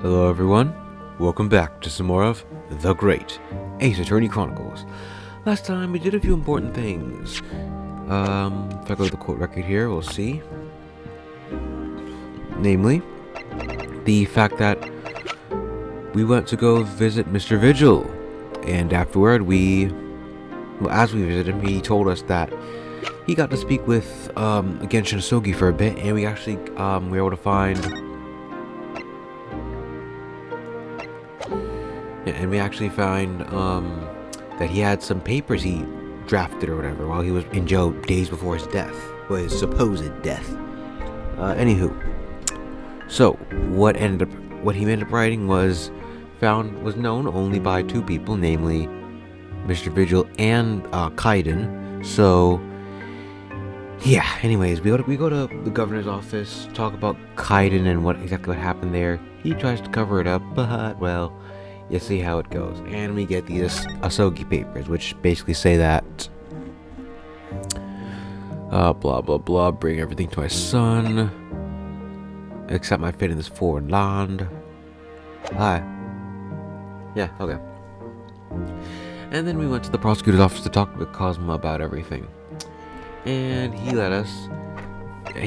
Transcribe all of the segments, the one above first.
Hello everyone, welcome back to some more of The Great Ace Attorney Chronicles. Last time we did a few important things. If I go to the court record here, we'll see. Namely, the fact that we went to go visit Mr. Vigil. And afterward, as we visited him, he told us that he got to speak with, again, Shinosugi for a bit. And we actually, we were able to find... And we actually find that he had some papers he drafted or whatever while he was in jail days before his death, or his supposed death. Anywho, so what he ended up writing was known only by two people, namely Mr. Vigil and Kaiden. So yeah. Anyways, we go to the governor's office, talk about Kaiden and exactly what happened there. He tries to cover it up, but well. You see how it goes. And we get these Asogi papers, which basically say that blah blah blah, bring everything to my son, accept my fate in this foreign land. Hi. Yeah, okay. And then we went to the prosecutor's office to talk with Cosmo about everything. And he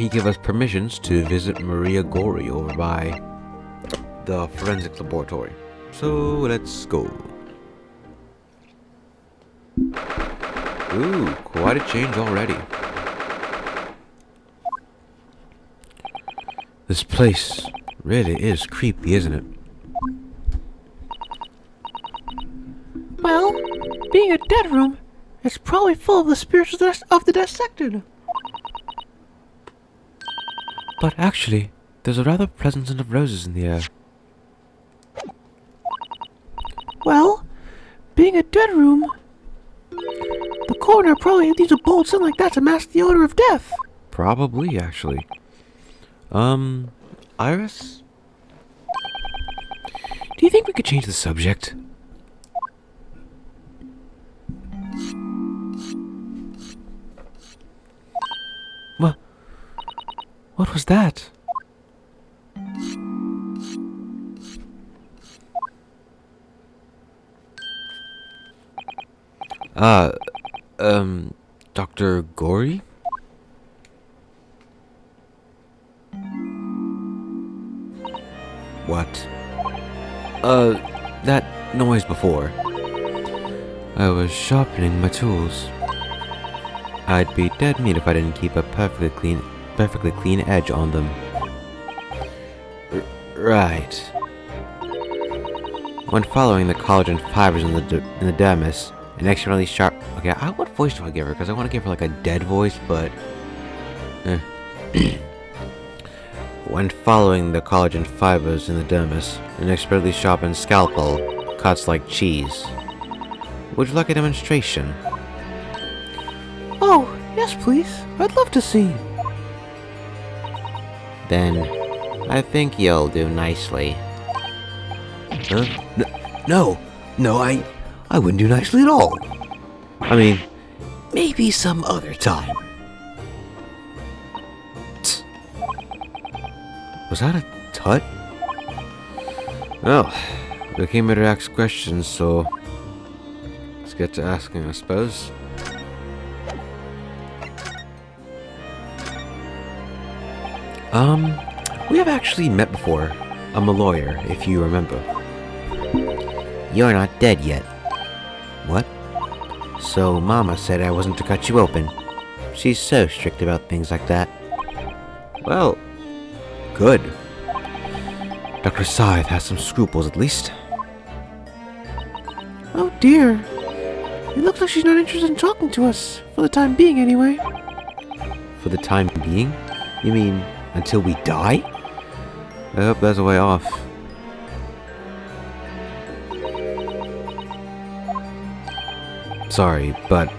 gave us permissions to visit Maria Gori over by the forensics laboratory. So, let's go. Ooh, quite a change already. This place really is creepy, isn't it? Well, being a dead room, it's probably full of the spirits of the dissected. But actually, there's a rather pleasant scent of roses in the air. Well, being a dead room, the coroner probably needs a bold scent like that to mask the odor of death. Probably, actually. Iris? Do you think we could change the subject? What was that? Dr. Gory? What? That noise before. I was sharpening my tools. I'd be dead meat if I didn't keep a perfectly clean edge on them. Right. When following the collagen fibers in the dermis, an extremely sharp... Okay, what voice do I give her? Because I want to give her like a dead voice, but... When following the collagen fibers in the dermis, an expertly sharpened scalpel cuts like cheese. Would you like a demonstration? Oh, yes please. I'd love to see. Then, I think you'll do nicely. Huh? No, I wouldn't do nicely at all. I mean, maybe some other time. Tsk. Was that a tut? Well, we came here to ask questions, so let's get to asking, I suppose. We have actually met before. I'm a lawyer, if you remember. You're not dead yet. What? So Mama said I wasn't to cut you open. She's so strict about things like that. Well, good. Dr. Scythe has some scruples at least. Oh dear. It looks like she's not interested in talking to us, for the time being anyway. For the time being? You mean until we die? I hope there's a way off. Sorry, but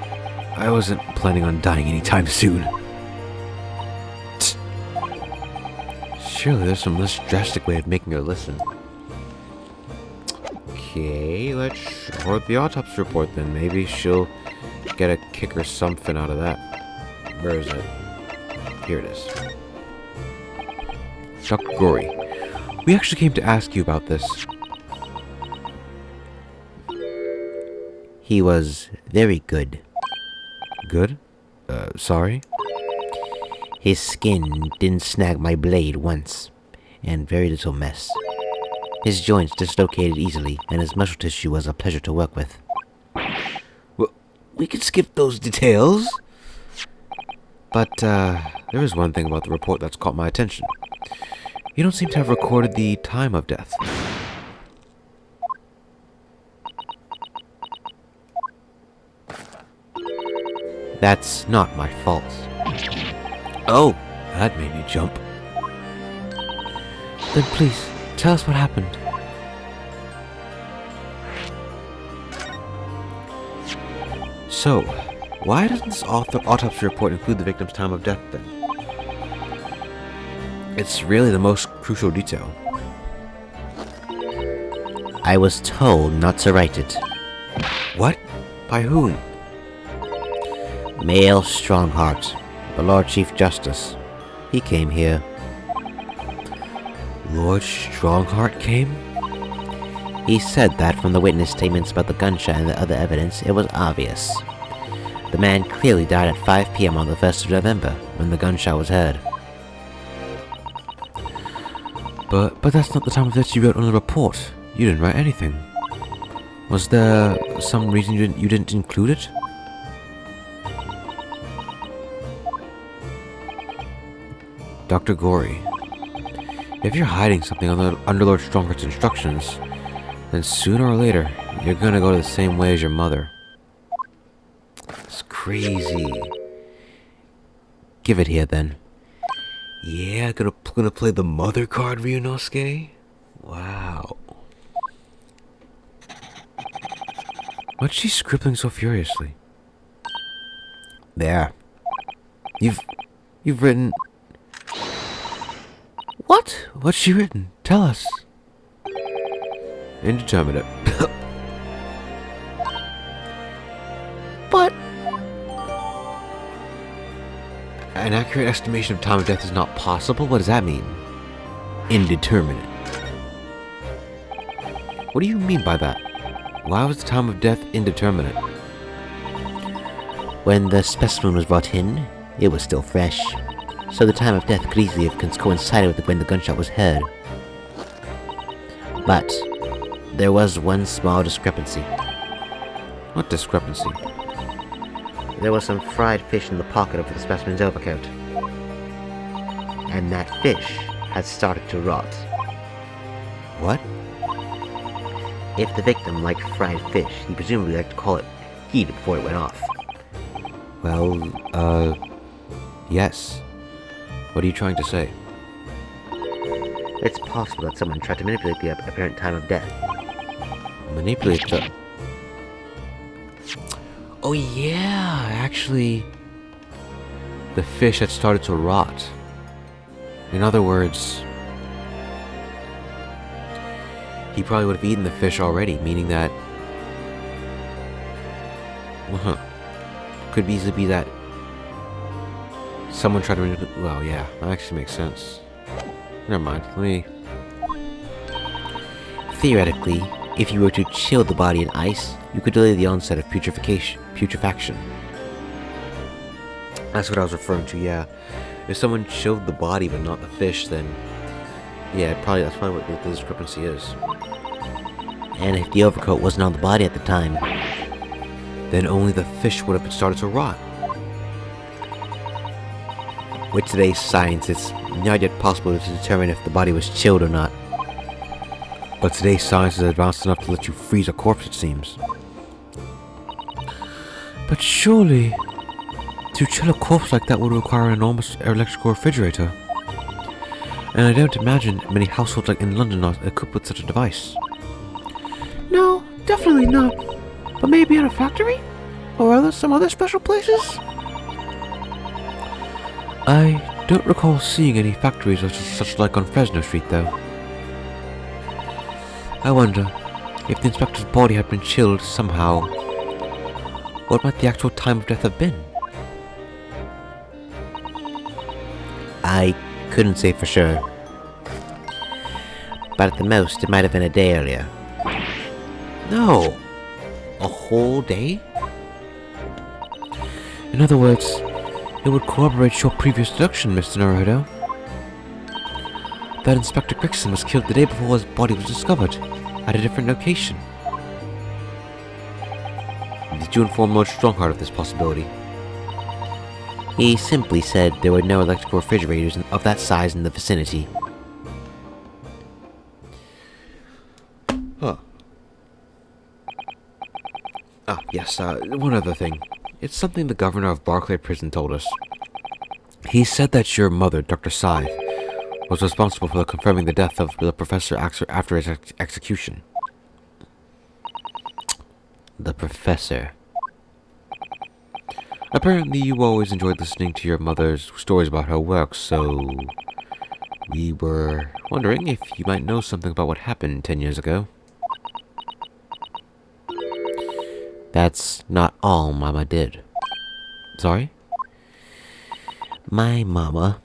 I wasn't planning on dying anytime soon. Tsk. Surely there's some less drastic way of making her listen. Okay, let's show her the autopsy report then. Maybe she'll get a kick or something out of that. Where is it? Here it is. Dr. Gory, We actually came to ask you about this. He was very good. Good? Sorry? His skin didn't snag my blade once, and very little mess. His joints dislocated easily, and his muscle tissue was a pleasure to work with. Well, we could skip those details. But, there is one thing about the report that's caught my attention. You don't seem to have recorded the time of death. That's not my fault. Oh, that made me jump. Then please, tell us what happened. So, why doesn't this autopsy report include the victim's time of death then? It's really the most crucial detail. I was told not to write it. What? By whom? Male Strongheart, the Lord Chief Justice. He came here. Lord Strongheart came? He said that from the witness statements about the gunshot and the other evidence, it was obvious. The man clearly died at 5 p.m. on the 1st of November, when the gunshot was heard. But that's not the time of death you wrote on the report. You didn't write anything. Was there some reason you didn't include it? Dr. Gory, if you're hiding something under Lord Strongheart's instructions, then sooner or later, you're gonna go the same way as your mother. It's crazy. Give it here, then. Yeah, gonna play the mother card, Ryunosuke? Wow. What's she scribbling so furiously? There. You've written... What? What's she written? Tell us. Indeterminate. But An accurate estimation of time of death is not possible? What does that mean? Indeterminate. What do you mean by that? Why was the time of death indeterminate? When the specimen was brought in, it was still fresh, so the time of death could easily have coincided with when the gunshot was heard. But there was one small discrepancy. What discrepancy? There was some fried fish in the pocket of the specimen's overcoat, and that fish had started to rot. What? If the victim liked fried fish, he presumably liked to call it heated before it went off. Well, yes. What are you trying to say? It's possible that someone tried to manipulate the apparent time of death. Manipulate the... Oh yeah, actually... The fish had started to rot. In other words... He probably would have eaten the fish already, meaning that... Could easily be that... Someone tried to manipulate... Well, yeah, that actually makes sense. Never mind, let me... Theoretically, if you were to chill the body in ice, you could delay the onset of putrefaction. That's what I was referring to, yeah. If someone chilled the body but not the fish, then... Yeah, that's probably what the discrepancy is. And if the overcoat wasn't on the body at the time, then only the fish would have started to rot. with today's science, it's not yet possible to determine if the body was chilled or not. But today's science is advanced enough to let you freeze a corpse, it seems. But surely, to chill a corpse like that would require an enormous electrical refrigerator. And I don't imagine many households like in London are equipped with such a device. No, definitely not. But maybe in a factory? Or some other special places? I don't recall seeing any factories such like on Fresno Street, though. I wonder, if the inspector's body had been chilled somehow, what might the actual time of death have been? I couldn't say for sure. but at the most, it might have been a day earlier. No! A whole day? In other words, it would corroborate your previous deduction, Mr. Naruto. That Inspector Gregson was killed the day before his body was discovered, at a different location. Did you inform Lord Strongheart of this possibility? He simply said there were no electrical refrigerators of that size in the vicinity. Huh. Ah, yes, one other thing. It's something the governor of Barclay Prison told us. He said that your mother, Dr. Scythe, was responsible for confirming the death of the professor after his execution. The professor. Apparently you always enjoyed listening to your mother's stories about her work, so we were wondering if you might know something about what happened 10 years ago. That's not all Mama did. Sorry? My Mama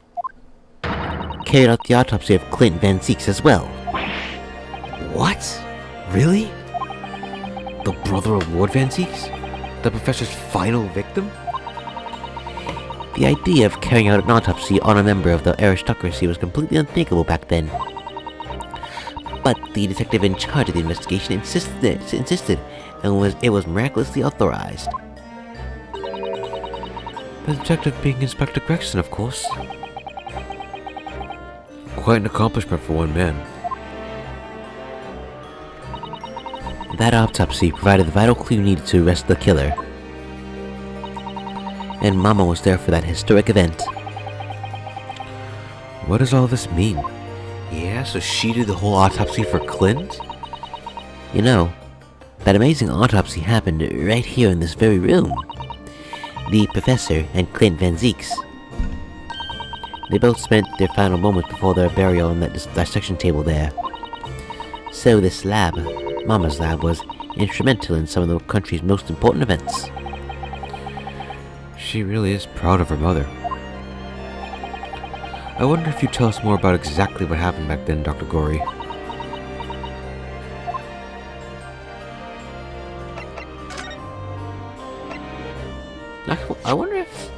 carried out the autopsy of Clint Van Zeeks as well. What? Really? The brother of Lord Van Zeeks? The professor's final victim? The idea of carrying out an autopsy on a member of the aristocracy was completely unthinkable back then. But the detective in charge of the investigation insisted, and it was miraculously authorized. The detective being Inspector Gregson, of course. Quite an accomplishment for one man. That autopsy provided the vital clue needed to arrest the killer. And Mama was there for that historic event. What does all this mean? Yeah, so she did the whole autopsy for Clint? You know, that amazing autopsy happened right here in this very room. The professor and Clint Van Zeeks. They both spent their final moments before their burial on that dissection table there. So this lab, Mama's lab, was instrumental in some of the country's most important events. She really is proud of her mother. I wonder if you'd tell us more about exactly what happened back then, Dr. Gory. I wonder if...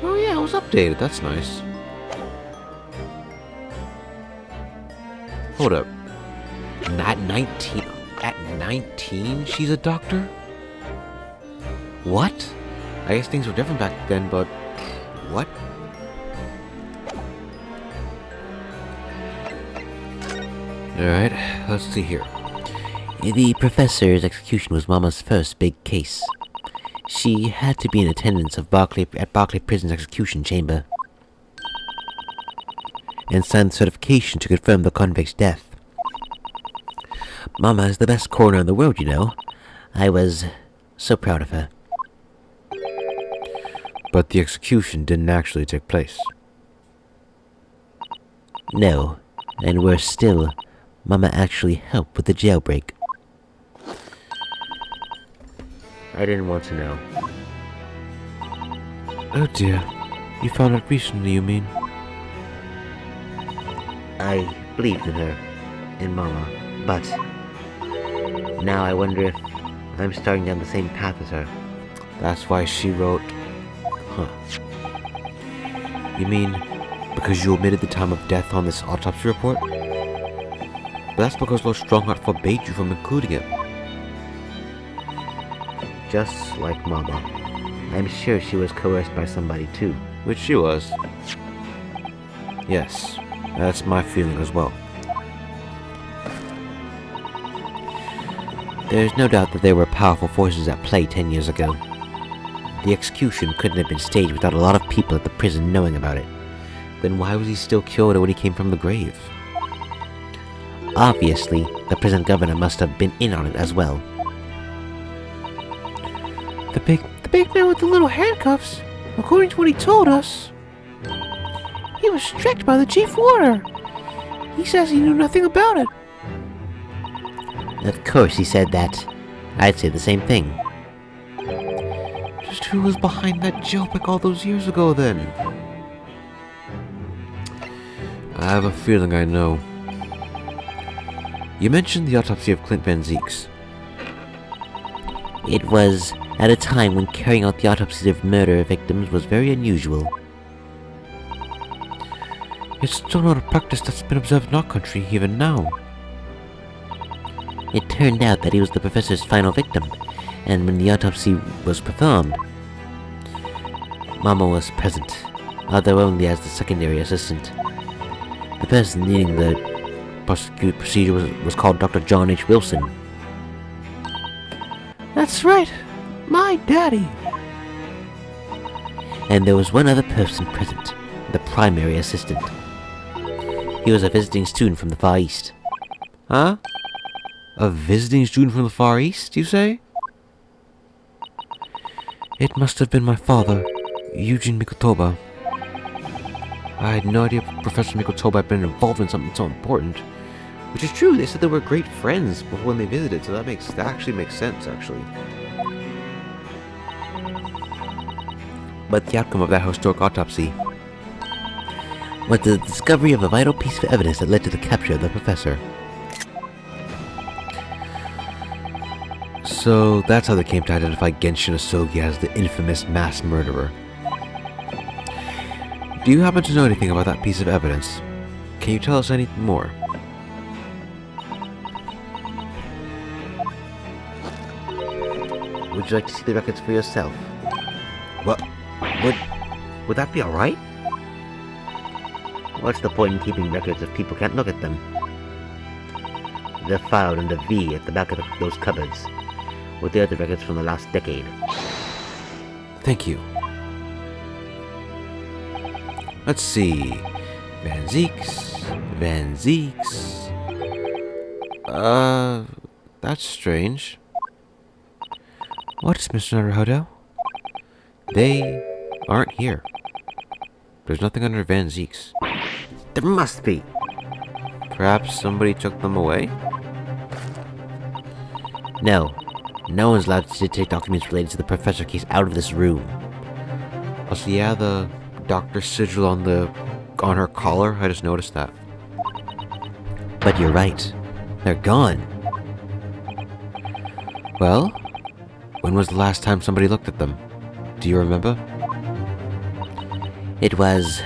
Oh yeah, it was updated. That's nice. Hold up. At 19? At 19, she's a doctor? What? I guess things were different back then, but... What? Alright, let's see here. The professor's execution was Mama's first big case. She had to be in attendance at Barclay Prison's execution chamber and signed certification to confirm the convict's death. Mama is the best coroner in the world, you know. I was so proud of her. But the execution didn't actually take place. No, and worse still, Mama actually helped with the jailbreak. I didn't want to know. Oh dear. You found out recently, you mean? I believed in her, in Mama, but now I wonder if I'm starting down the same path as her. That's why she wrote... Huh. You mean because you omitted the time of death on this autopsy report? But that's because Lord Strongheart forbade you from including it. Just like Mama. I'm sure she was coerced by somebody too. Which she was. Yes, that's my feeling as well. There's no doubt that there were powerful forces at play 10 years ago. The execution couldn't have been staged without a lot of people at the prison knowing about it. Then why was he still killed when he came from the grave? Obviously, the prison governor must have been in on it as well. The big man with the little handcuffs, according to what he told us. He was strict by the chief warder. He says he knew nothing about it. Of course he said that. I'd say the same thing. Just who was behind that jailbreak all those years ago then? I have a feeling I know. You mentioned the autopsy of Clint Van Zeeks. It was at a time when carrying out the autopsies of murder victims was very unusual. It's still not a practice that's been observed in our country even now. It turned out that he was the professor's final victim, and when the autopsy was performed, Mama was present, although only as the secondary assistant. The person leading the procedure was called Dr. John H. Wilson. That's right, my daddy. And there was one other person present, the primary assistant. He was a visiting student from the Far East. Huh? A visiting student from the Far East, you say? It must have been my father, Eugene Mikotoba. I had no idea Professor Mikotoba had been involved in something so important. Which is true, they said they were great friends before when they visited, so that actually makes sense, actually. But the outcome of that historic autopsy Was the discovery of a vital piece of evidence that led to the capture of the professor. So that's how they came to identify Genshin Asogi as the infamous mass murderer. Do you happen to know anything about that piece of evidence? Can you tell us anything more? Would you like to see the records for yourself? What? Would that be alright? What's the point in keeping records if people can't look at them? They're filed under V at the back of those cupboards, with the other records from the last decade. Thank you. Let's see. Van Zeeks. That's strange. What's Mr. Naruhodo? They aren't here. There's nothing under Van Zeeks. There must be! Perhaps somebody took them away? No. No one's allowed to take documents related to the professor case out of this room. Also, yeah, the doctor's sigil on her collar, I just noticed that. But you're right. They're gone. Well, when was the last time somebody looked at them? Do you remember? It was...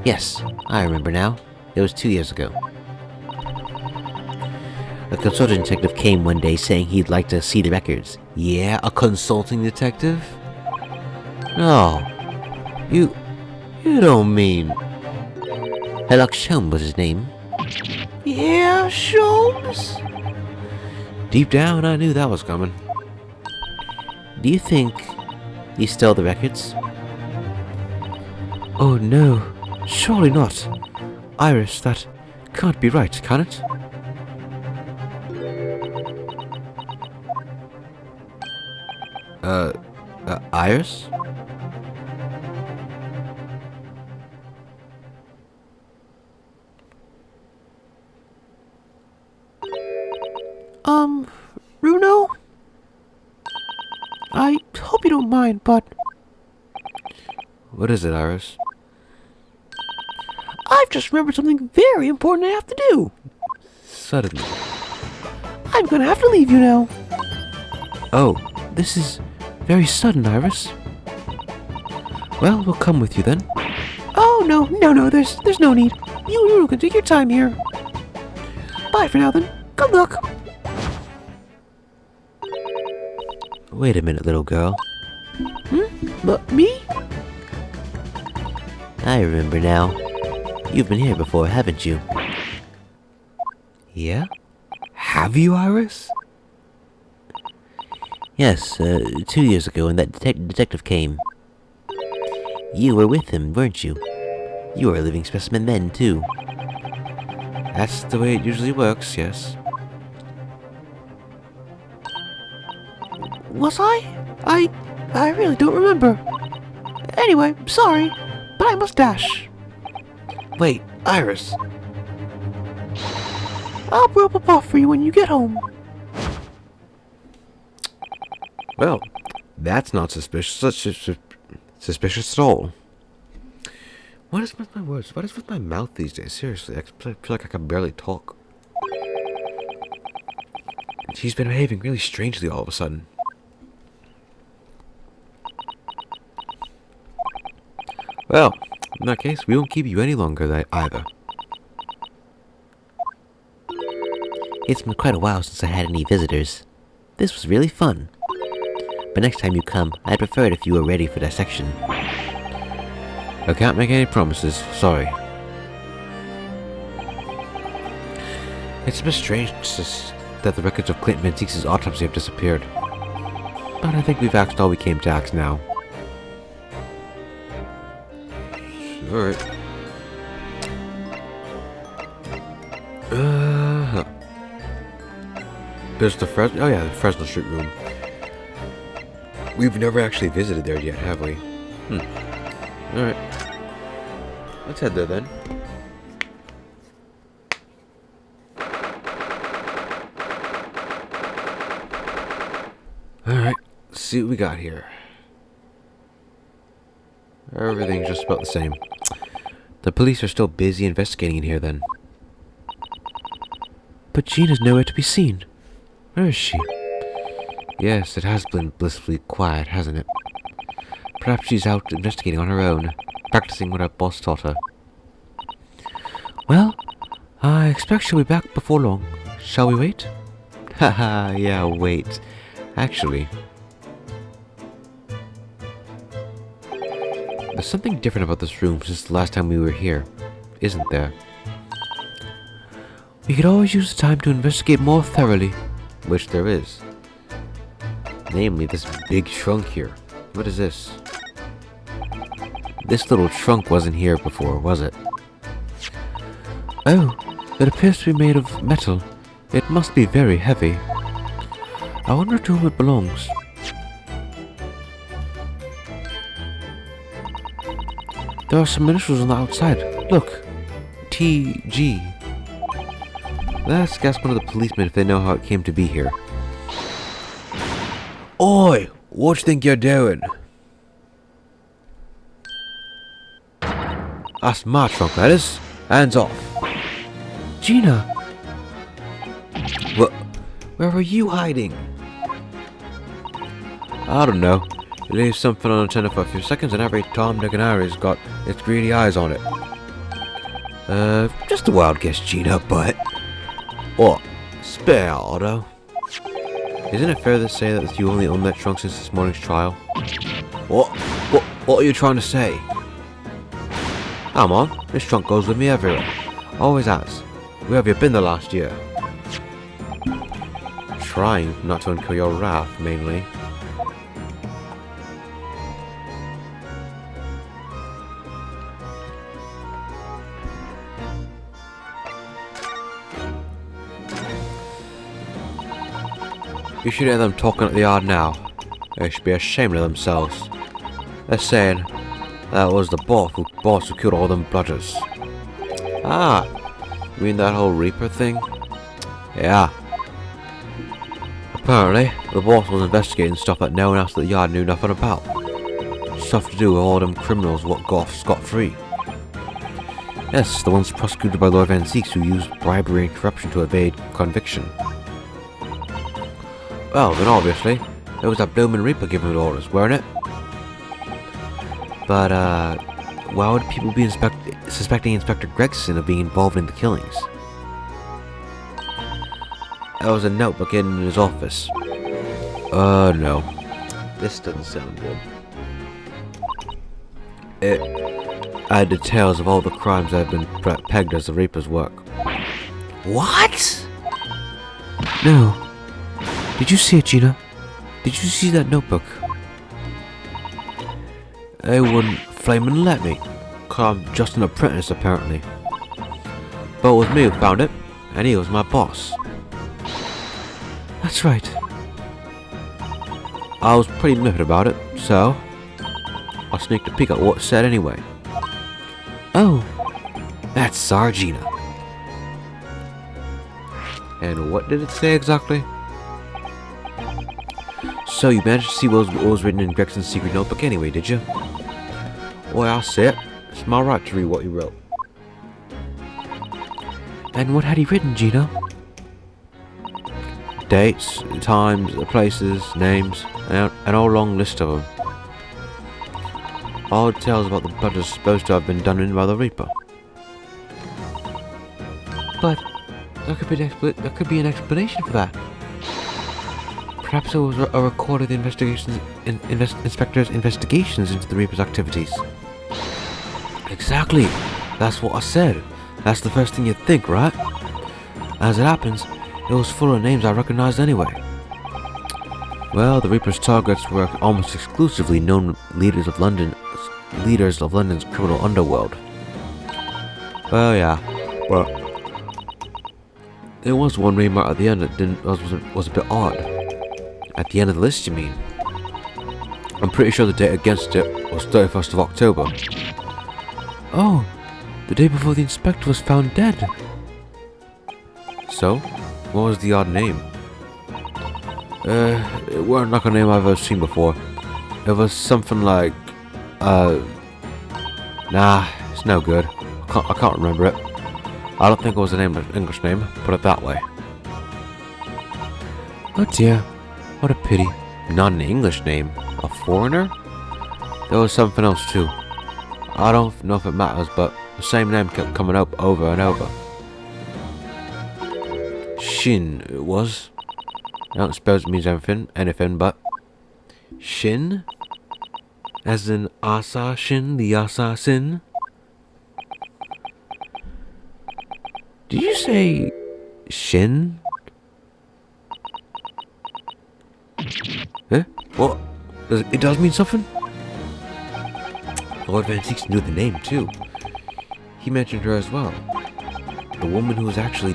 yes. I remember now. It was 2 years ago. A consulting detective came one day saying he'd like to see the records. Yeah, a consulting detective? No. You don't mean... Herlock Sholmes was his name. Yeah, Sholmes? Deep down, I knew that was coming. Do you think he stole the records? Oh no, surely not. Iris, that can't be right, can it? Iris? Runo? I hope you don't mind, but... What is it, Iris? I've just remembered something very important I have to do. Suddenly. I'm gonna have to leave you now. Oh, this is very sudden, Iris. Well, we'll come with you then. Oh, no, there's no need. You can take your time here. Bye for now then. Good luck. Wait a minute, little girl. Me? I remember now. You've been here before, haven't you? Yeah? Have you, Iris? Yes, 2 years ago when that detective came. You were with him, weren't you? You were a living specimen then, too. That's the way it usually works, yes. Was I? I really don't remember. Anyway, sorry, but I must dash. Wait, Iris. I'll brew up a puff for you when you get home. Well, that's not suspicious. Suspicious at all. What is with my words? What is with my mouth these days? Seriously, I feel like I can barely talk. She's been behaving really strangely all of a sudden. Well, in that case, we won't keep you any longer either. It's been quite a while since I had any visitors. This was really fun. But next time you come, I'd prefer it if you were ready for dissection. I can't make any promises, sorry. It's a bit strange that the records of Clint Van Zeeks' autopsy have disappeared. But I think we've asked all we came to ask now. Alright. There's the the Fresno Street room. We've never actually visited there yet, have we? Alright. Let's head there then. Alright, let's see what we got here. Everything's just about the same. The police are still busy investigating in here then. But Gina's nowhere to be seen. Where is she? Yes, it has been blissfully quiet, hasn't it? Perhaps she's out investigating on her own, practicing what her boss taught her. Well, I expect she'll be back before long. Shall we wait? Haha, yeah, wait. Actually, there's something different about this room since the last time we were here, isn't there? We could always use the time to investigate more thoroughly. Which there is. Namely, this big trunk here. What is this? This little trunk wasn't here before, was it? Oh, it appears to be made of metal. It must be very heavy. I wonder to whom it belongs. There are some initials on the outside. Look. T.G. Let's ask one of the policemen if they know how it came to be here. Oi! What do you think you're doing? That's my trunk, that is. Hands off. Gina! What? Where were you hiding? I don't know. You leave something unattended for a few seconds and every Tom, Dick and Harry's got its greedy eyes on it. Just a wild guess, Gina, but... What? Spare, Otto. Isn't it fair to say that you only own that trunk since this morning's trial? What are you trying to say? Come on, this trunk goes with me everywhere. Always has. Where have you been the last year? Trying not to incur your wrath, mainly. You should hear them talking at the yard now. They should be ashamed of themselves. They're saying that was the boss who killed all them bludgers. Ah, you mean that whole Reaper thing? Yeah. Apparently, the boss was investigating stuff that no one else at the yard knew nothing about. Stuff to do with all them criminals what got off scot-free. Yes, the ones prosecuted by Lord Van Zeeks who used bribery and corruption to evade conviction. Well, then obviously, it was that bloomin' Reaper giving the orders, weren't it? But, why would people be suspecting Inspector Gregson of being involved in the killings? There was a notebook in his office. No. This doesn't sound good. It had details of all the crimes that had been pegged as the Reaper's work. What? No. Did you see it, Gina? Did you see that notebook? They wouldn't flamin' let me, 'cause I'm just an apprentice apparently. But it was me who found it, and he was my boss. That's right. I was pretty miffed about it, so I sneaked a peek at what it said anyway. Oh, That's Sargina. And what did it say exactly? So you managed to see what was written in Gregson's secret notebook anyway, did you? Well, I see it. It's my right to read what he wrote. And what had he written, Gina? Dates, times, places, names, and a whole long list of them. All details about the blood is supposed to have been done in by the Reaper. But there could be an explanation for that. Perhaps it was a recorded inspector's investigations into the Reaper's activities. Exactly. That's what I said. That's the first thing you'd think, right? As it happens, it was full of names I recognized anyway. Well, the Reaper's targets were almost exclusively known leaders of London's criminal underworld. Well, yeah, but there was one remark at the end that was a bit odd. At the end of the list, you mean? I'm pretty sure the date against it was 31st of October. Oh, the day before the inspector was found dead. So, what was the odd name? It weren't like a name I've ever seen before. It was something like, nah, it's no good. I can't remember it. I don't think it was an English name, put it that way. Oh dear, what a pity. Not an English name, a foreigner? There was something else too. I don't know if it matters, but the same name kept coming up over and over. Shin, it was. I don't suppose it means anything but Shin? As in Assassin, the assassin? Did you say Shin? Huh? What? It does mean something? Lord Van Zeeks knew the name too. He mentioned her as well. The woman who actually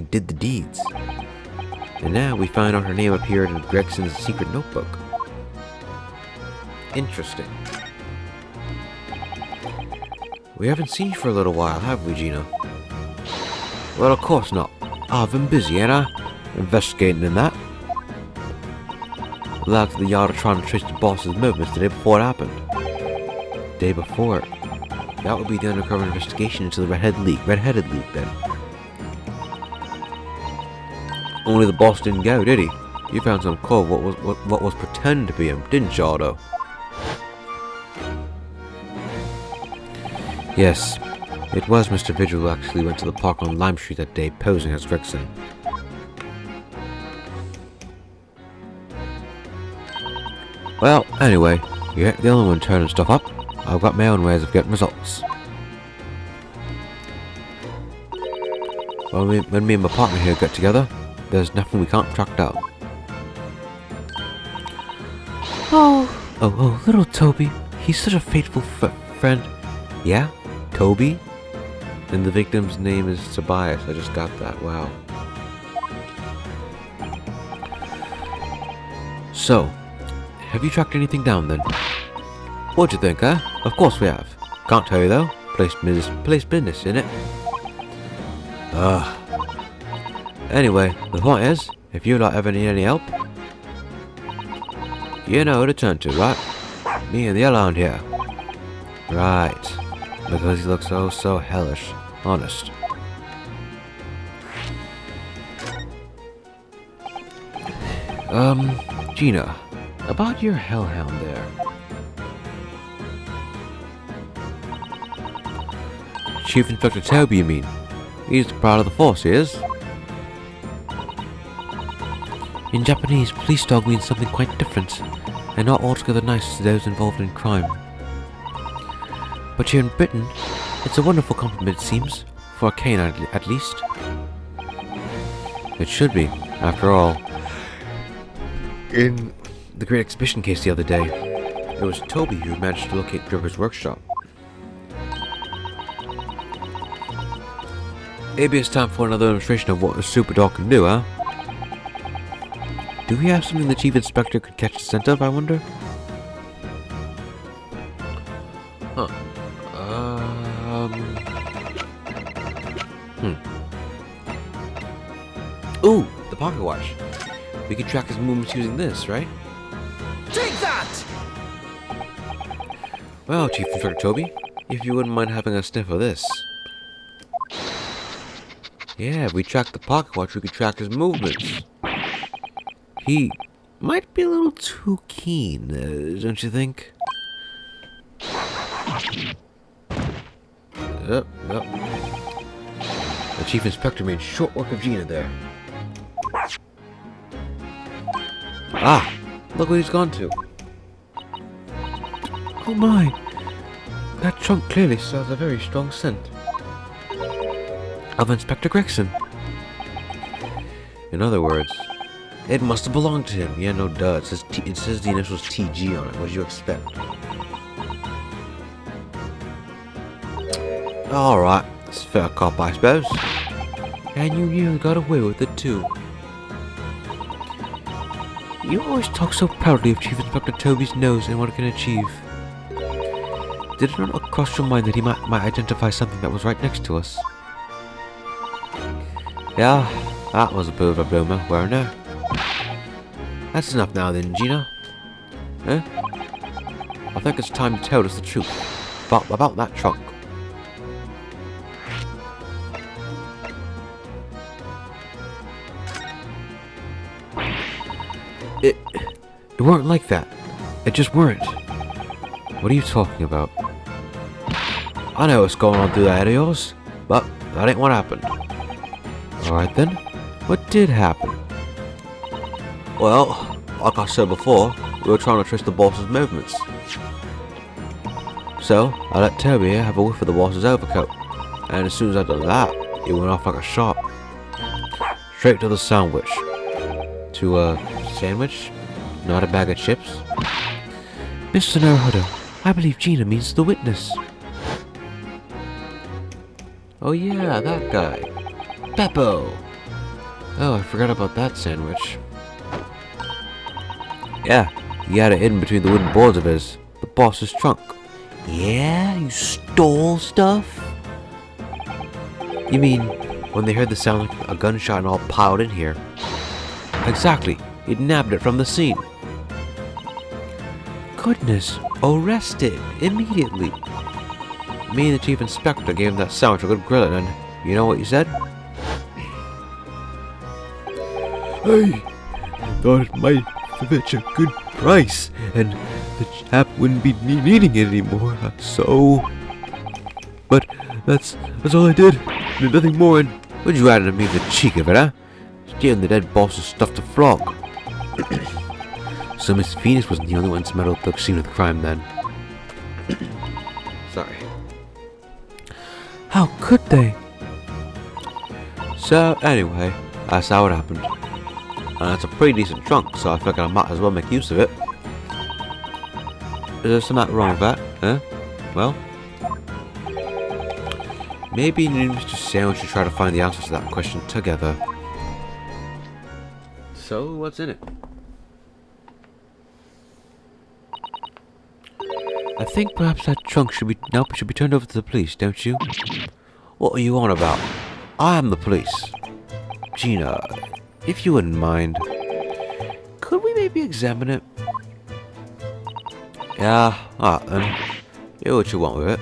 did the deeds. And now we find out her name appeared in Gregson's secret notebook. Interesting. We haven't seen you for a little while, have we, Gina? Well, of course not. I've been busy, ain't I? Investigating in that. The lads at the yard are trying to trace the boss's movements the day before it happened. Day before? That would be the undercover investigation into the Redheaded League, then. Only the boss didn't go, did he? You found some cove what was pretending to be him, didn't you, Otto? Yes, it was Mr. Vigil who actually went to the park on Lime Street that day posing as Gregson. Well, anyway, you ain't the only one turning stuff up. I've got my own ways of getting results. When me and my partner here get together, there's nothing we can't track down. Oh, little Toby. He's such a faithful friend. Yeah? Toby? And the victim's name is Tobias. I just got that. Wow. So, have you tracked anything down then? What'd you think, huh? Of course we have. Can't tell you though. Place business, innit? Anyway, the point is, if you lot ever need any help, you know who to turn to, right? Me and the Yellowhound here. Right. Because he looks so hellish. Honest. Gina, about your hellhound there. Chief Inspector Toby, you mean? He's the pride of the force, he is. In Japanese, police dog means something quite different, and not altogether nice to those involved in crime. But here in Britain, it's a wonderful compliment, it seems, for a canine at least. It should be, after all. In the Great Exhibition case the other day, it was Toby who managed to locate Dripper's workshop. Maybe it's time for another demonstration of what a super dog can do, huh? Do we have something the Chief Inspector could catch the scent of, I wonder? Huh. Ooh, the pocket watch. We could track his movements using this, right? Take that! Well, Chief Inspector Toby, If you wouldn't mind having a sniff of this. Yeah, if we track the pocket watch, we could track his movements. He might be a little too keen, don't you think? Yep. The Chief Inspector made short work of Gina there. Ah! Look what he's gone to. Oh my! That trunk clearly sells a very strong scent. Of Inspector Gregson. In other words, it must have belonged to him. Yeah, no duh. It says the initials TG on it. What did you expect? Alright, it's a fair cop, I suppose. And you nearly got away with it too. You always talk so proudly of Chief Inspector Toby's nose and what it can achieve. Did it not cross your mind that he might identify something that was right next to us? Yeah, that was a bit of a bloomer, weren't it? That's enough now then, Gina. Eh? I think it's time to tell us the truth about that trunk. It weren't like that. It just weren't. What are you talking about? I know what's going on through that head of yours, but that ain't what happened. Alright then, what did happen? Well, like I said before, we were trying to trace the boss's movements. So, I let Toby here have a whiff of the boss's overcoat, and as soon as I did that, he went off like a shot. Straight to the sandwich. To a sandwich? Not a bag of chips? Mr. Naruhodo, I believe Gina means the witness. Oh yeah, that guy. Beppo! Oh, I forgot about that sandwich. Yeah, he had it hidden between the wooden boards of his, the boss's trunk. Yeah, you stole stuff? You mean, when they heard the sound like a gunshot and all piled in here? Exactly, he'd nabbed it from the scene. Goodness, arrested immediately. Me and the Chief Inspector gave him that sandwich a good grilling, and you know what he said? I thought it might fetch a good price, and the chap wouldn't be needing it anymore, so... But that's all I did nothing more, and... What'd you add to me the cheek of it, huh? Stealing the dead boss's stuff to flog. So Miss Venus wasn't the only one to meddle with the scene of the crime then. Sorry. How could they? So anyway, that's how it happened. And it's a pretty decent trunk, so I figured I might as well make use of it. Is there something wrong with that, huh? Well, maybe you and Mr. Sandwich should try to find the answers to that question together. So, what's in it? I think perhaps that trunk should be turned over to the police, don't you? What are you on about? I am the police. Gina, if you wouldn't mind, could we maybe examine it? Yeah, alright then. Do what you want with it.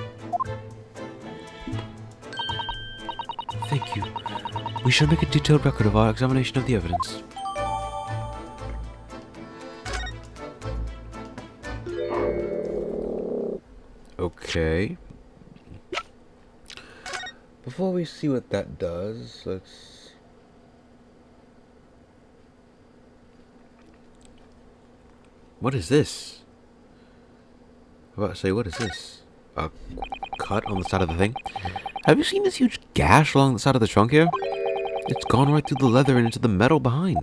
Thank you. We shall make a detailed record of our examination of the evidence. Okay. Before we see what that does, let's... What is this? I'm about to say, what is this? A cut on the side of the thing? Have you seen this huge gash along the side of the trunk here? It's gone right through the leather and into the metal behind.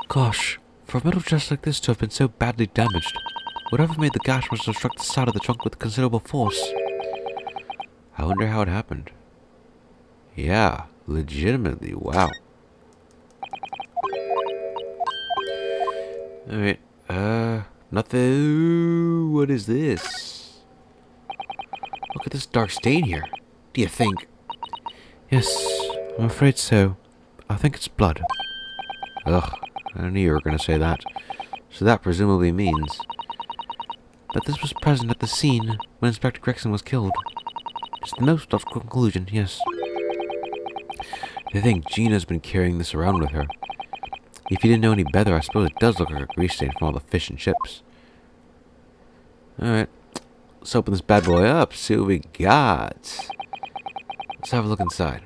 Gosh, for a metal chest like this to have been so badly damaged, whatever made the gash must have struck the side of the trunk with considerable force. I wonder how it happened. Yeah, legitimately, wow. Alright, nothing... What is this? Look at this dark stain here. Do you think? Yes, I'm afraid so. I think it's blood. Ugh, I knew you were going to say that. So that presumably means... that this was present at the scene when Inspector Gregson was killed. It's the most logical conclusion, yes. I think Gina's been carrying this around with her. If you didn't know any better, I suppose it does look like a grease stain from all the fish and chips. Alright, let's open this bad boy up, see what we got. Let's have a look inside.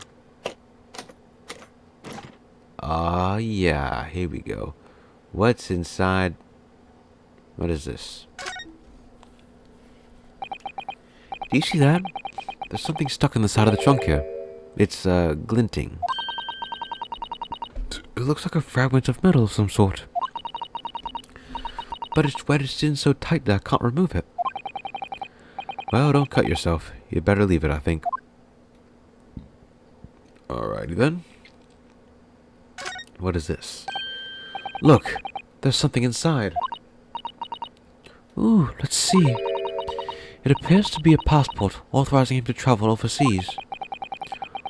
Ah, yeah, here we go. What's inside? What is this? Do you see that? There's something stuck in the side of the trunk here. It's, glinting. It looks like a fragment of metal of some sort. But it's wedged in so tight that I can't remove it. Well, don't cut yourself. You'd better leave it, I think. Alrighty then. What is this? Look! There's something inside. Ooh, let's see. It appears to be a passport authorizing him to travel overseas.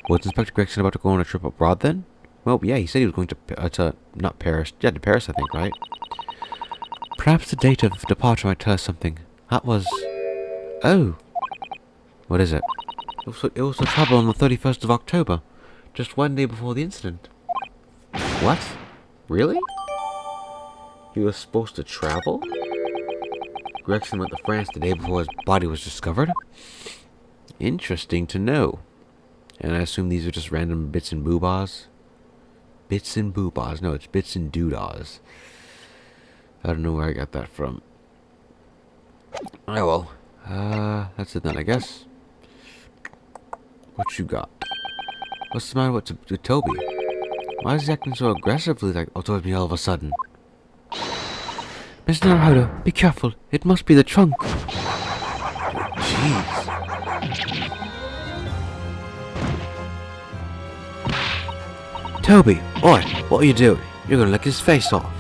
Was Inspector Gregson about to go on a trip abroad then? Well, yeah, he said he was going to not Paris. Yeah, to Paris, I think, right? Perhaps the date of departure might tell us something. That was... Oh! What is it? It was to travel on the 31st of October. Just one day before the incident. What? Really? He was supposed to travel? Gregson went to France the day before his body was discovered? Interesting to know. And I assume these are just random bits and boobahs? Bits and boobahs. No, it's bits and doodahs. I don't know where I got that from. Oh well. That's it then, I guess. What you got? What's the matter with Toby? Why is he acting so aggressively towards me all of a sudden? Mr. Naruto, be careful. It must be the trunk. Jeez. Toby, oi, what are you doing? You're gonna lick his face off.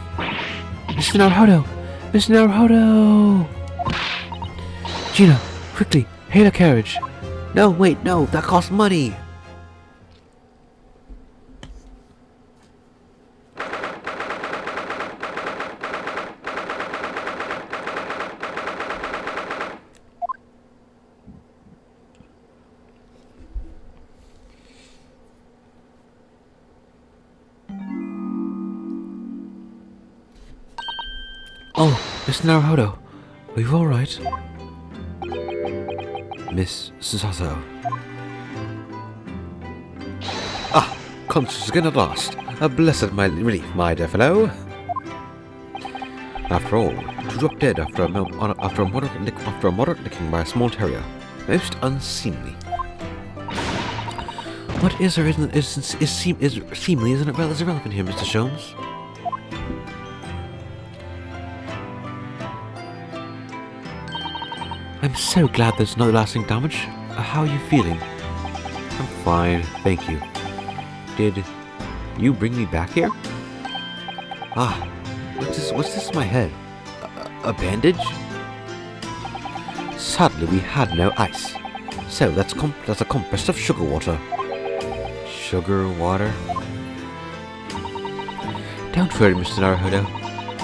Mr. Naruto! Mr. Naruto! Gina, quickly, hail a carriage. No, wait, no, that costs money. Oh, Mr. Naruto, are you alright? Miss Susato. Ah, conscious again at last. A blessed relief, my dear fellow. After all, to drop dead after a moderate licking by a small terrier. Most unseemly. What is or isn't seemly isn't irrelevant here, Mr. Sholmes. I'm so glad there's no lasting damage. How are you feeling? I'm fine, thank you. Did you bring me back here? Ah, what's this in my head? A bandage? Sadly, we had no ice. So that's a compress of sugar water. Sugar water? Don't worry, Mr. Naruto.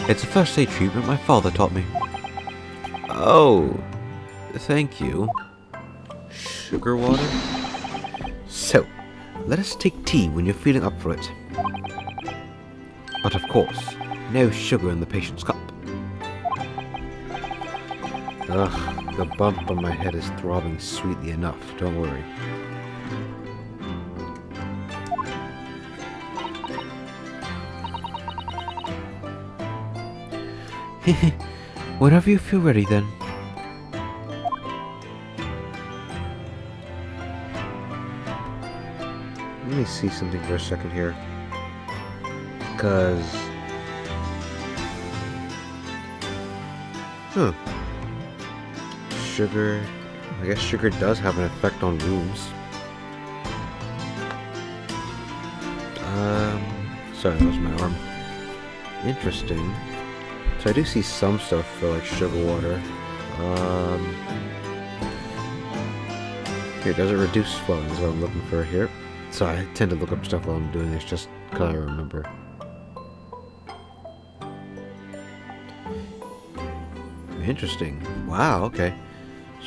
It's a first aid treatment my father taught me. Oh, thank you. Sugar water? So, let us take tea when you're feeling up for it. But of course, no sugar in the patient's cup. Ugh, the bump on my head is throbbing sweetly enough, don't worry. Whenever you feel ready then. Let me see something for a second here. Because... Huh. Sugar... I guess sugar does have an effect on wounds. Sorry, that was my arm. Interesting. So I do see some stuff for like sugar water. Here, does it reduce swelling is what I'm looking for here. So I tend to look up stuff while I'm doing this just because I remember. Interesting. Wow, okay.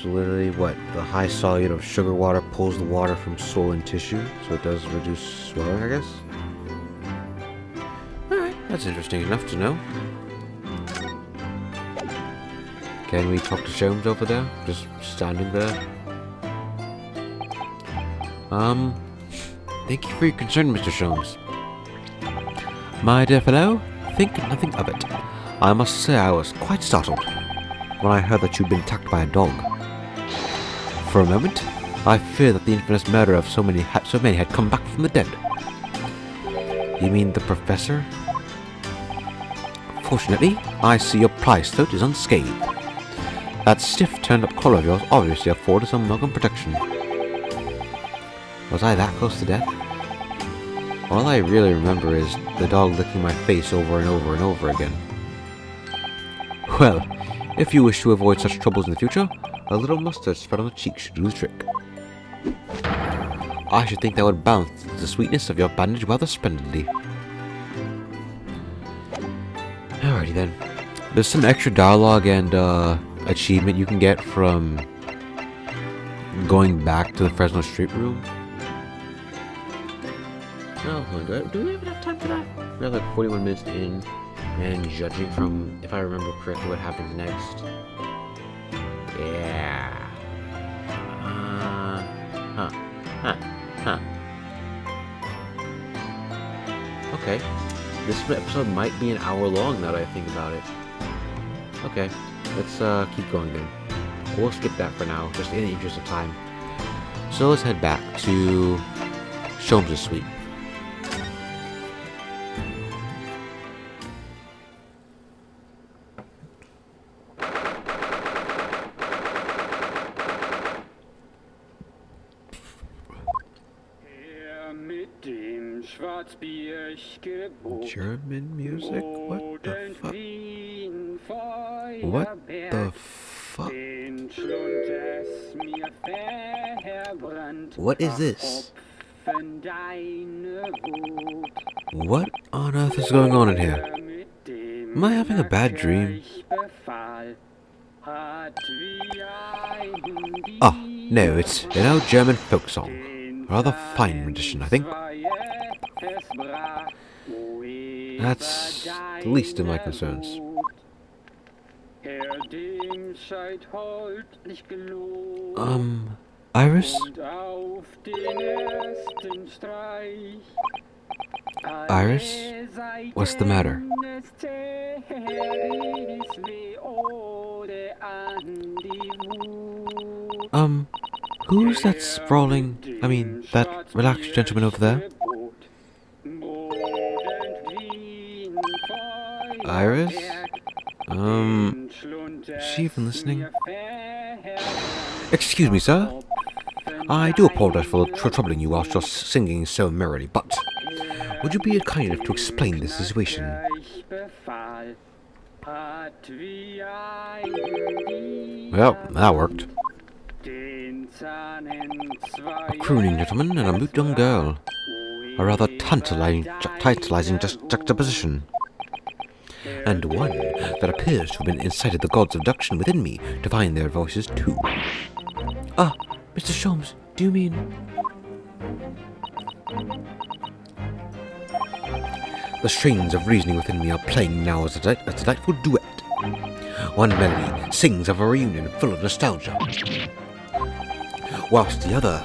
So literally what? The high solute of sugar water pulls the water from swollen tissue, so it does reduce swelling, I guess? Alright, that's interesting enough to know. Can we talk to Sholmes over there? Just standing there? Thank you for your concern, Mr. Sholmes. My dear fellow, think nothing of it. I must say I was quite startled when I heard that you'd been attacked by a dog. For a moment, I feared that the infamous murder of so many had come back from the dead. You mean the professor? Fortunately, I see your prize throat is unscathed. That stiff turned-up collar of yours obviously afforded some welcome protection. Was I that close to death? All I really remember is the dog licking my face over and over and over again. Well, if you wish to avoid such troubles in the future, a little mustard spread on the cheek should do the trick. I should think that would balance the sweetness of your bandage rather splendidly. Alrighty then. There's some extra dialogue and achievement you can get from going back to the Fresno Street room. Oh, do we have enough time for that? We have like 41 minutes in, and judging from, if I remember correctly, what happens next. Yeah. Okay. This episode might be an hour long now that I think about it. Okay. Let's keep going then. We'll skip that for now, just in the interest of time. So let's head back to Sholmes' suite. German music? What the fuck? What the fuck? What is this? What on earth is going on in here? Am I having a bad dream? Ah, no, it's an old German folk song. A rather fine rendition, I think. That's the least of my concerns. Iris? Iris? What's the matter? Who's that sprawling, that relaxed gentleman over there? Iris? Is she even listening? Excuse me, sir. I do apologize for troubling you whilst you're singing so merrily, but would you be kind enough to explain the situation? Well, that worked. A crooning gentleman and a mute young girl. A rather tantalizing juxtaposition. And one that appears to have been incited the gods of abduction within me to find their voices too. Ah, Mr. Sholmes, do you mean... The strains of reasoning within me are playing now as a delightful duet. One melody sings of a reunion full of nostalgia, whilst the other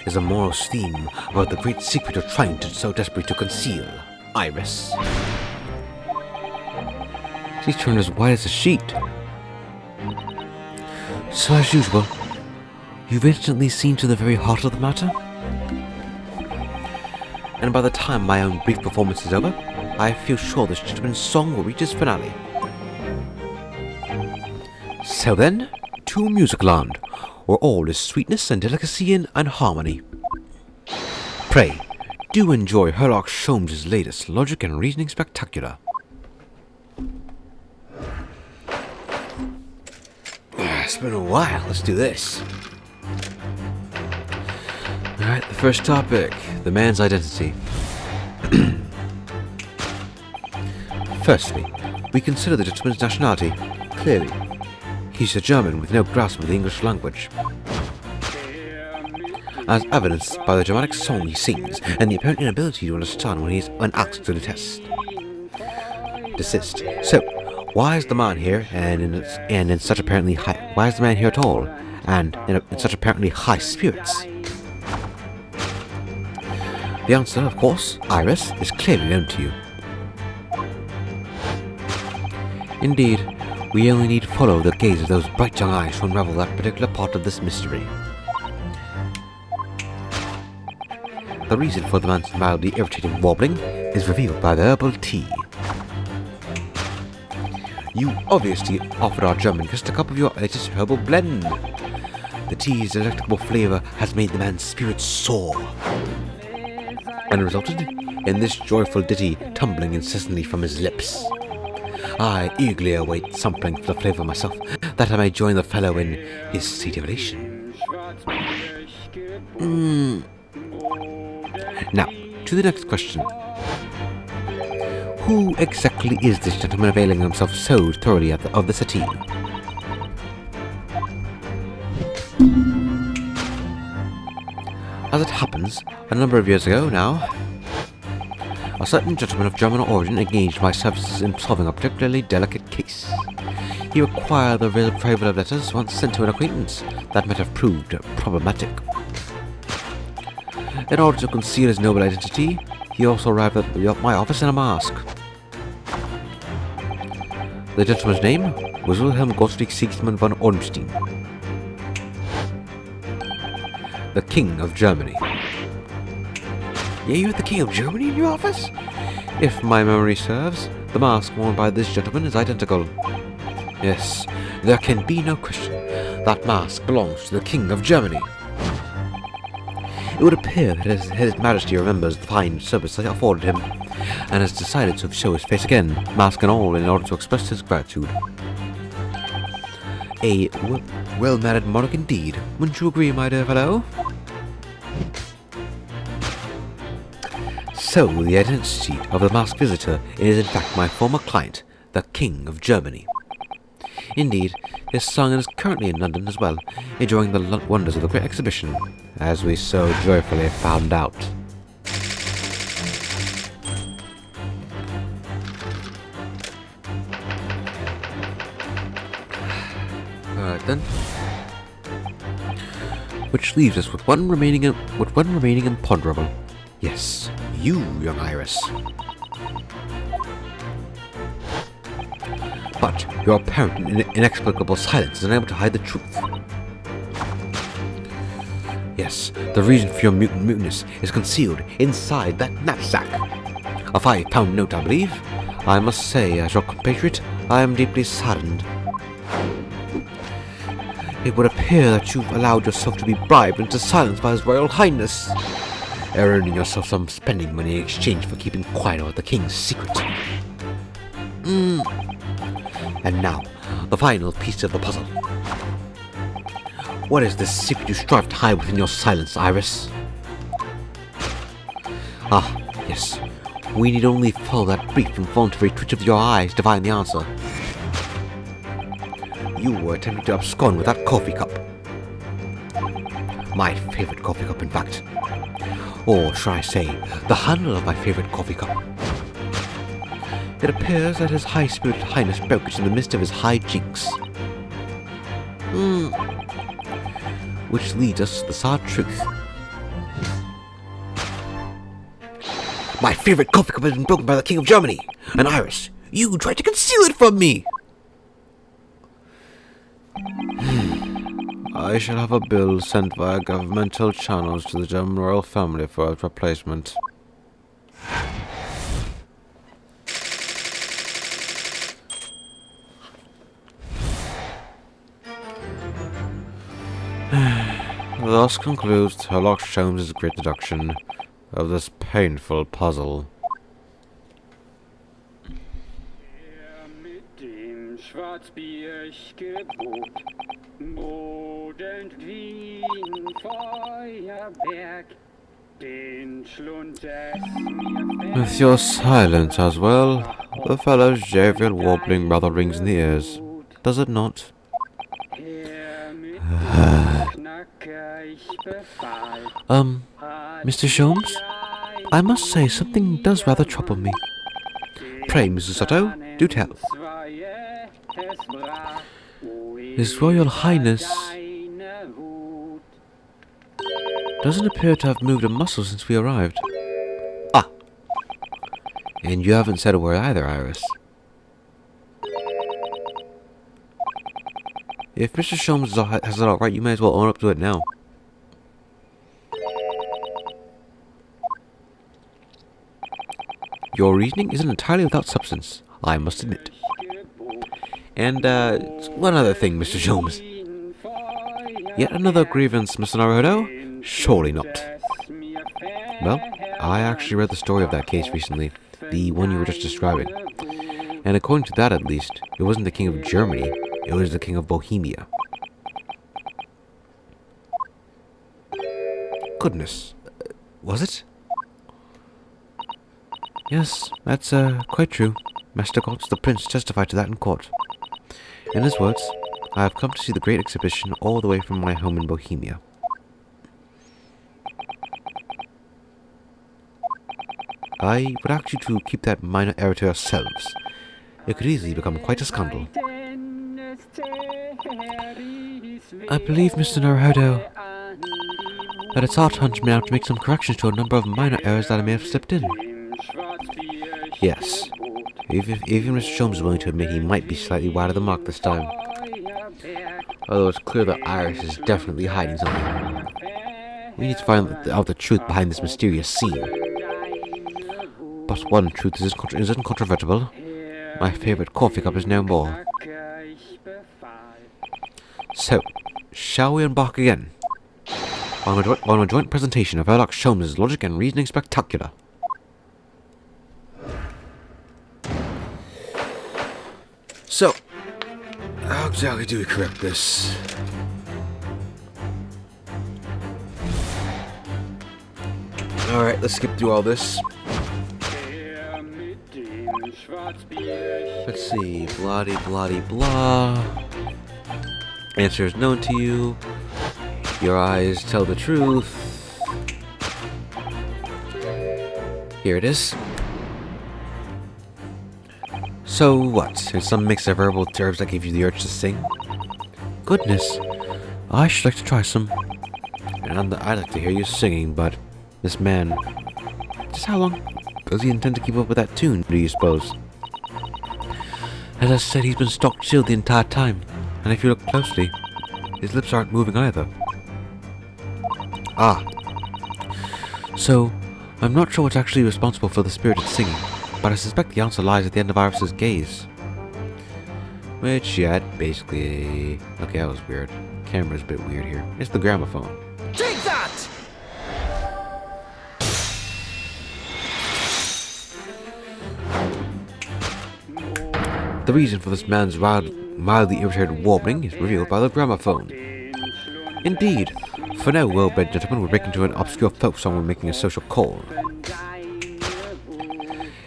is a morose theme about the great secret you're trying to so desperately to conceal, Iris. She's turned as white as a sheet. So as usual, you've instantly seen to the very heart of the matter? And by the time my own brief performance is over, I feel sure this gentleman's song will reach its finale. So then, to Musicland, where all is sweetness and delicacy and harmony. Pray, do enjoy Sherlock Sholmes' latest logic and reasoning spectacular. It's been a while, let's do this. Alright, the first topic, the man's identity. Firstly, we consider the gentleman's nationality. clearly. He's a German with no grasp of the English language, as evidenced by the dramatic song he sings and the apparent inability to understand when asked to desist. So, why is the man here, in such apparently high? Why is the man here at all, and in such apparently high spirits? The answer, of course, Iris, is clearly known to you. Indeed, we only need to follow the gaze of those bright young eyes to unravel that particular part of this mystery. The reason for the man's mildly irritating wobbling is revealed by the herbal tea. You obviously offered our German guest a cup of your latest herbal blend. The tea's delectable flavour has made the man's spirits soar, and resulted in this joyful ditty tumbling incessantly from his lips. I eagerly await sampling the flavour myself, that I may join the fellow in his state of elation. Now, to the next question. Who exactly is this gentleman availing himself so thoroughly of the settee? As it happens, a number of years ago now, a certain gentleman of German origin engaged my services in solving a particularly delicate case. He required the favour of letters once sent to an acquaintance that might have proved problematic. In order to conceal his noble identity, he also arrived at my office in a mask. The gentleman's name was Wilhelm Gottfried Sigismund von Ornstein, the King of Germany. Yeah, you have the King of Germany in your office? If my memory serves, the mask worn by this gentleman is identical. Yes, there can be no question. That mask belongs to the King of Germany. It would appear that His Majesty remembers the fine service I afforded him, and has decided to show his face again, mask and all, in order to express his gratitude. A well-mannered monarch indeed, wouldn't you agree, my dear fellow? So, the identity of the masked visitor is in fact my former client, the King of Germany. Indeed, his son is currently in London as well, enjoying the wonders of the Great Exhibition, as we so joyfully found out. Alright then. Which leaves us with one remaining imponderable. Yes, you, young Iris. But your apparent and inexplicable silence is unable to hide the truth. Yes, the reason for your muteness is concealed inside that knapsack. A £5 note, I believe. I must say, as your compatriot, I am deeply saddened. It would appear that you've allowed yourself to be bribed into silence by His Royal Highness, earning yourself some spending money in exchange for keeping quiet about the King's secret. And now, the final piece of the puzzle. What is this secret you strive to hide within your silence, Iris? Ah, yes. We need only follow that brief and voluntary twitch of your eyes to find the answer. You were attempting to abscond with that coffee cup. My favorite coffee cup, in fact. Or should I say, the handle of my favorite coffee cup. It appears that His High-Spirited Highness broke it in the midst of his high jinks. Which leads us to the sad truth. My favorite coffee cup has been broken by the King of Germany, and Iris, you tried to conceal it from me! I shall have a bill sent via governmental channels to the German royal family for its replacement. Thus concludes Sherlock Holmes' great deduction of this painful puzzle. With your silence as well, the fellow's jovial warbling rather rings in the ears. does it not? Mr. Sholmes? I must say, something does rather trouble me. Pray, Mrs. Otto, do tell. His Royal Highness doesn't appear to have moved a muscle since we arrived. Ah. And you haven't said a word either, Iris. If Mr. Sholmes has it all right, you may as well own up to it now. Your reasoning isn't entirely without substance, I must admit. And, one other thing, Mr. Sholmes. Yet another grievance, Mr. Naruhodo? Surely not. Well, I actually read the story of that case recently, the one you were just describing. And according to that, at least, it wasn't the King of Germany, it was the King of Bohemia. Goodness. Was it? Yes, that's, quite true. Master Gotz, the Prince, testified to that in court. In his words, I have come to see the great exhibition all the way from my home in Bohemia. I would ask you to keep that minor error to yourselves. It could easily become quite a scandal. I believe, Mr. Naruhodo, that it's our turn now to make some corrections to a number of minor errors that I may have slipped in. Yes. Even Mr. Sholmes is willing to admit he might be slightly wide of the mark this time. Although it's clear that Iris is definitely hiding something. We need to find out the truth behind this mysterious scene. But one truth is incontrovertible. My favorite coffee cup is no more. So, shall we embark again? On a joint presentation of Sherlock Sholmes' logic and reasoning spectacular. So, how exactly do we correct this? Alright, let's skip through all this. Let's see, bloody bloody blah. Answer is known to you. Your eyes tell the truth. Here it is. So what? It's some mix of herbal herbs that gave you the urge to sing? Goodness, I should like to try some. And I'd like to hear you singing, but this man... Just how long does he intend to keep up with that tune, do you suppose? As I said, he's been stock still the entire time, and if you look closely, his lips aren't moving either. Ah. So, I'm not sure what's actually responsible for the spirited singing, but I suspect the answer lies at the end of Iris's gaze. Which, yeah, basically... Okay, that was weird. Camera's a bit weird here. It's the gramophone. Take that! The reason for this man's mildly irritated warbling is revealed by the gramophone. Indeed, for no well-bred gentleman would break into an obscure folk song when making a social call.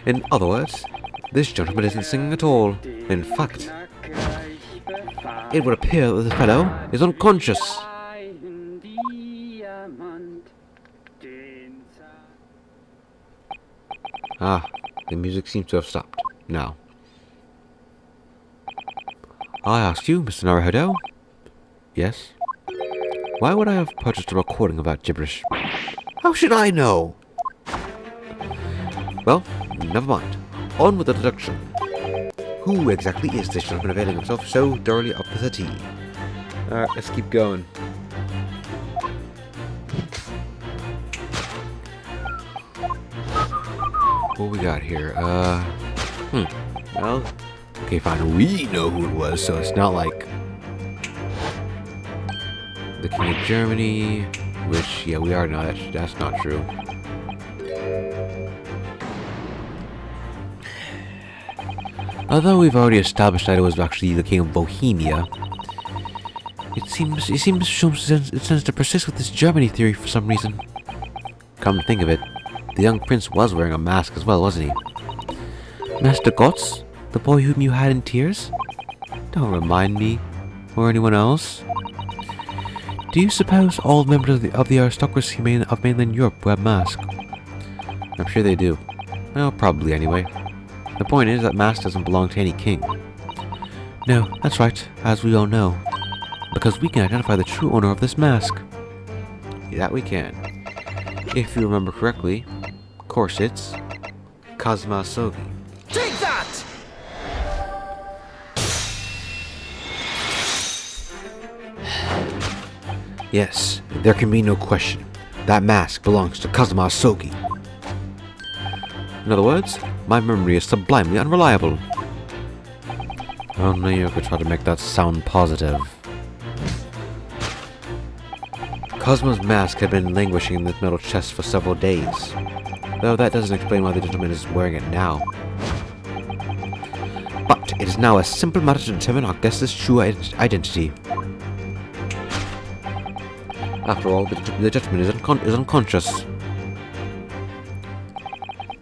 In other words, this gentleman isn't singing at all. In fact, it would appear that the fellow is unconscious. Ah, the music seems to have stopped. Now. I ask you, Mr. Naruhodo. Yes? Why would I have purchased a recording of that gibberish? How should I know? Well, never mind. On with the deduction. Who exactly is this gentleman availing himself so thoroughly up to the T? Alright, let's keep going. What we got here? Well, okay, fine. We know who it was, so it's not like the King of Germany, which, yeah, we already know that's not true. Although we've already established that it was actually the King of Bohemia, it seems Sholmes intends to persist with this Germany theory for some reason. Come to think of it, the young prince was wearing a mask as well, wasn't he? Master Gotz, the boy whom you had in tears? Don't remind me, or anyone else. Do you suppose all members of the aristocracy of mainland Europe wear masks? I'm sure they do. Well, probably anyway. The point is that mask doesn't belong to any king. No, that's right, as we all know. Because we can identify the true owner of this mask. Yeah, that we can. If you remember correctly, of course it's Kazuma Sogi. Take that! Yes, there can be no question. That mask belongs to Kazuma Sogi. In other words, my memory is sublimely unreliable. Only you could try to make that sound positive. Kazuma's mask had been languishing in the metal chest for several days, though that doesn't explain why the gentleman is wearing it now. But it is now a simple matter to determine our guest's true identity. After all, the gentleman is unconscious.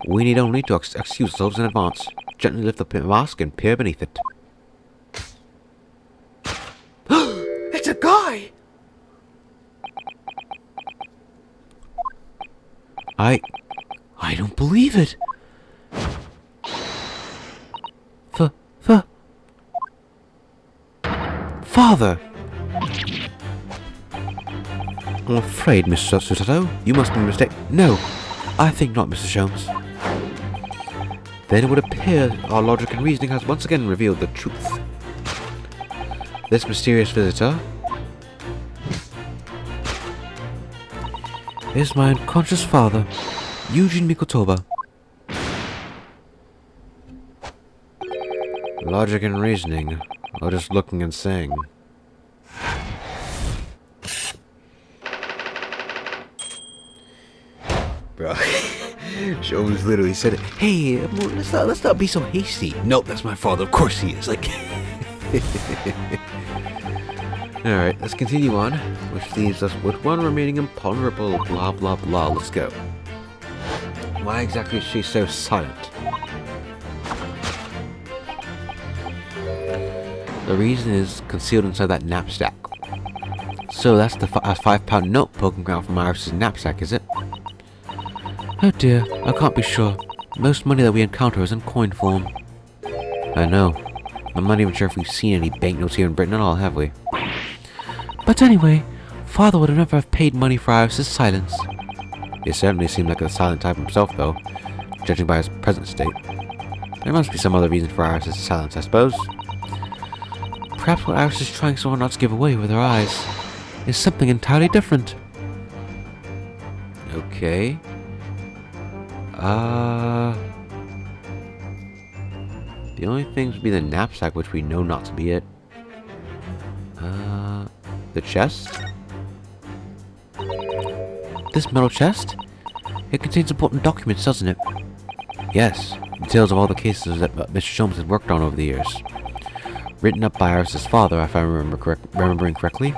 We need only to excuse ourselves in advance. Gently lift the mask and peer beneath it. It's a guy! I don't believe it. Father! I'm afraid, Mr. Susato, you must be mistaken. No, I think not, Mr. Sholmes. Then it would appear our logic and reasoning has once again revealed the truth. This mysterious visitor is my unconscious father, Eugene Mikotoba. Logic and reasoning, or just looking and saying. Bro, Sholmes literally said, "Hey, let's not be so hasty." Nope, that's my father. Of course he is. Like, all right, let's continue on, which leaves us with one remaining imponderable. Blah blah blah. Let's go. Why exactly is she so silent? The reason is concealed inside that knapsack. So that's the £5 note poking out from Iris's knapsack, is it? Oh dear, I can't be sure. Most money that we encounter is in coin form. I know. I'm not even sure if we've seen any banknotes here in Britain at all, have we? But anyway, Father would never have paid money for Iris's silence. He certainly seemed like a silent type himself, though, judging by his present state. There must be some other reason for Iris's silence, I suppose. Perhaps what Iris is trying so hard not to give away with her eyes is something entirely different. Okay. The only things would be the knapsack, which we know not to be it. The chest? This metal chest? It contains important documents, doesn't it? Yes, details of all the cases that Mr. Sholmes had worked on over the years. Written up by Iris's father, if I remembering correctly.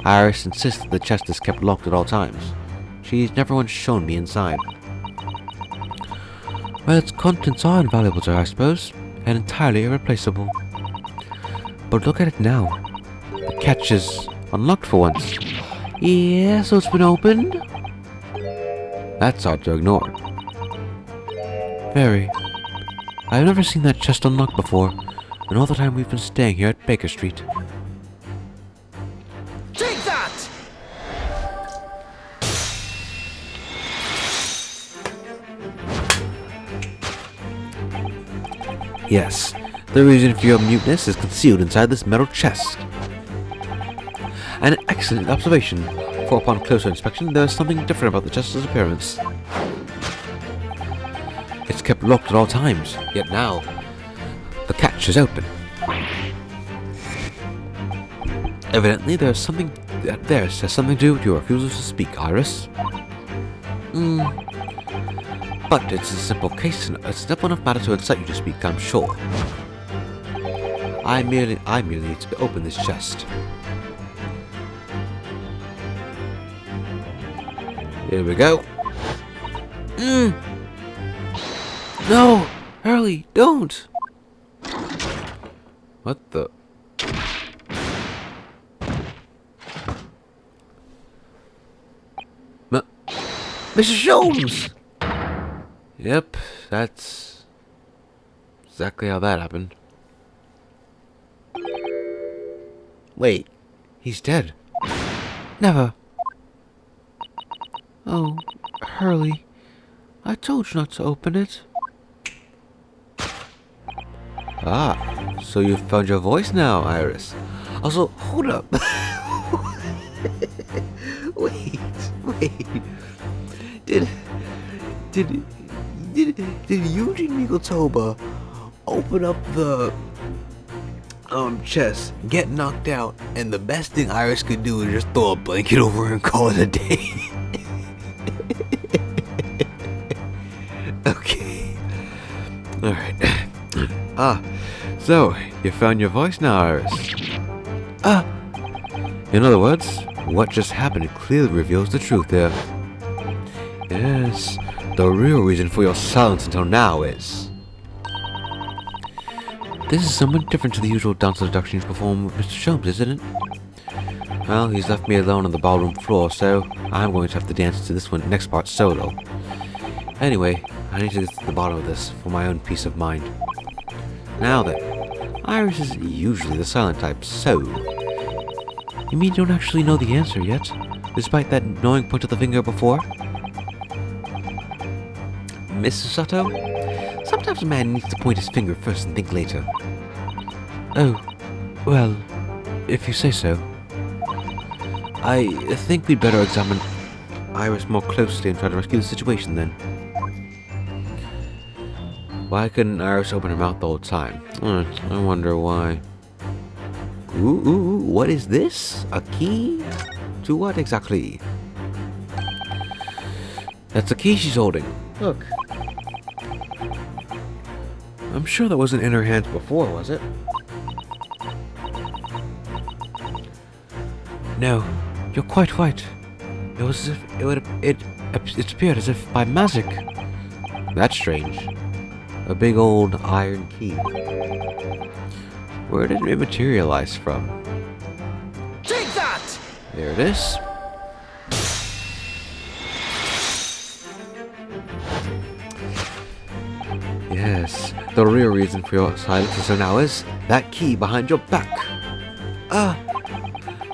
Iris insists that the chest is kept locked at all times. She's never once shown me inside. Well, its contents are invaluable to her, I suppose, and entirely irreplaceable. But look at it now. The catch is unlocked for once. Yeah, so it's been opened? That's hard to ignore. Very. I've never seen that chest unlocked before, in all the time we've been staying here at Baker Street. Take that! Yes, the reason for your muteness is concealed inside this metal chest. An excellent observation, for upon closer inspection there is something different about the chest's appearance. It's kept locked at all times, yet now the catch is open. Evidently there is something that has something to do with your refusal to speak, Iris. But it's a simple case, a simple enough matter to incite you to speak, I'm sure. I merely need to open this chest. Here we go. No! Hurley, don't! What the? Mr. Sholmes! Yep, that's exactly how that happened. Wait, he's dead. Never. Oh, Hurley. I told you not to open it. Ah, so you found your voice now, Iris. Also, hold up. wait. Did Eugene Mikotoba open up the chest, get knocked out, and the best thing Iris could do is just throw a blanket over her and call it a day? Okay. Alright. So, you found your voice now, Iris. In other words, what just happened clearly reveals the truth there. Yes, the real reason for your silence until now is... This is somewhat different to the usual dance deductions performed with Mr. Sholmes, isn't it? Well, he's left me alone on the ballroom floor, so I'm going to have to dance to this next part solo. Anyway, I need to get to the bottom of this for my own peace of mind. Now then, Iris is usually the silent type, so... You mean you don't actually know the answer yet? Despite that knowing point of the finger before? Mrs. Sato? Sometimes a man needs to point his finger first and think later. Oh, well, if you say so. I think we'd better examine Iris more closely and try to rescue the situation then. Why couldn't Iris open her mouth the whole time? I wonder why. Ooh, what is this? A key? To what exactly? That's a key she's holding. Look. I'm sure that wasn't in her hands before, was it? No, you're quite right. It was as if it appeared as if by magic. That's strange. A big old iron key. Where did it materialize from? Take that! There it is. Yes, the real reason for your silence until now is that key behind your back.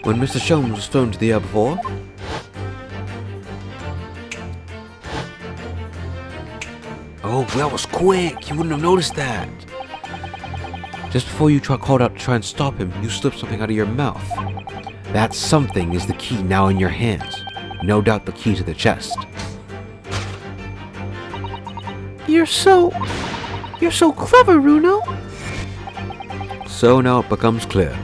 When Mr. Sholmes was thrown to the air before... Oh, that was quick. You wouldn't have noticed that. Just before you called out to try and stop him, you slipped something out of your mouth. That something is the key now in your hands. No doubt the key to the chest. You're so clever, Runo. So now it becomes clear.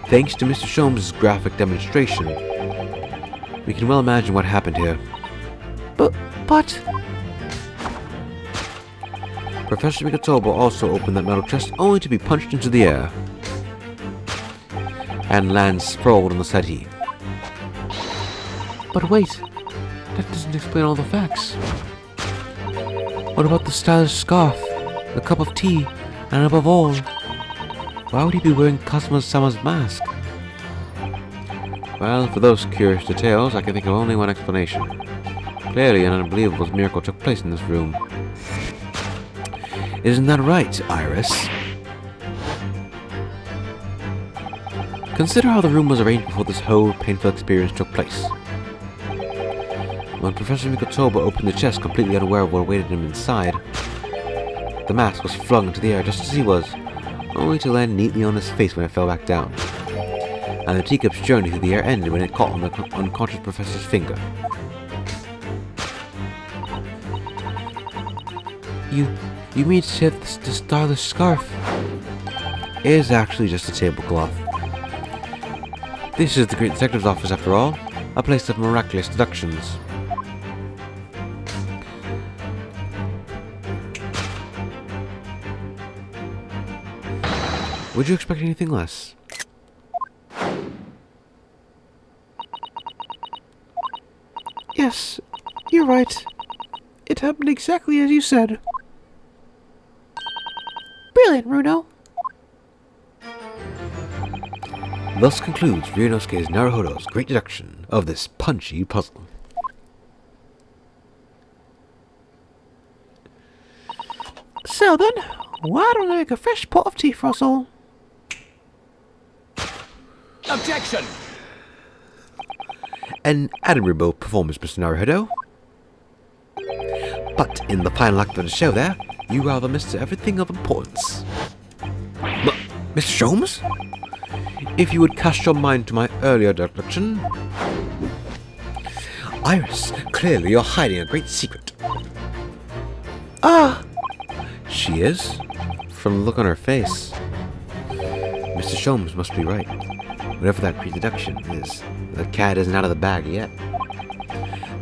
Thanks to Mr. Sholmes' graphic demonstration, we can well imagine what happened here. But... Professor Mikotoba also opened that metal chest only to be punched into the air and land sprawled on the settee. But wait, that doesn't explain all the facts. What about the stylish scarf, the cup of tea, and above all, why would he be wearing Kazuma-sama's mask? Well, for those curious details, I can think of only one explanation. Clearly, an unbelievable miracle took place in this room. Isn't that right, Iris? Consider how the room was arranged before this whole painful experience took place. When Professor Mikotoba opened the chest completely unaware of what awaited him inside, the mask was flung into the air just as he was, only to land neatly on his face when it fell back down. And the teacup's journey through the air ended when it caught on the unconscious professor's finger. You mean to say that the stylish scarf Is actually just a tablecloth. This is the Great Detective's office after all, a place of miraculous deductions. Would you expect anything less? Yes, you're right. It happened exactly as you said. Brilliant, Runo. Thus concludes Ryunosuke Naruhodo's great deduction of this punchy puzzle. So then, why don't I make a fresh pot of tea for us all? Objection! An admirable performance, Mr. Naruhodo. But in the final act of the show there, you rather missed everything of importance. Mr. Sholmes? If you would cast your mind to my earlier deduction... Iris, clearly you're hiding a great secret. Ah! She is? From the look on her face. Mr. Sholmes must be right. Whatever that pre-deduction is, the cat isn't out of the bag yet.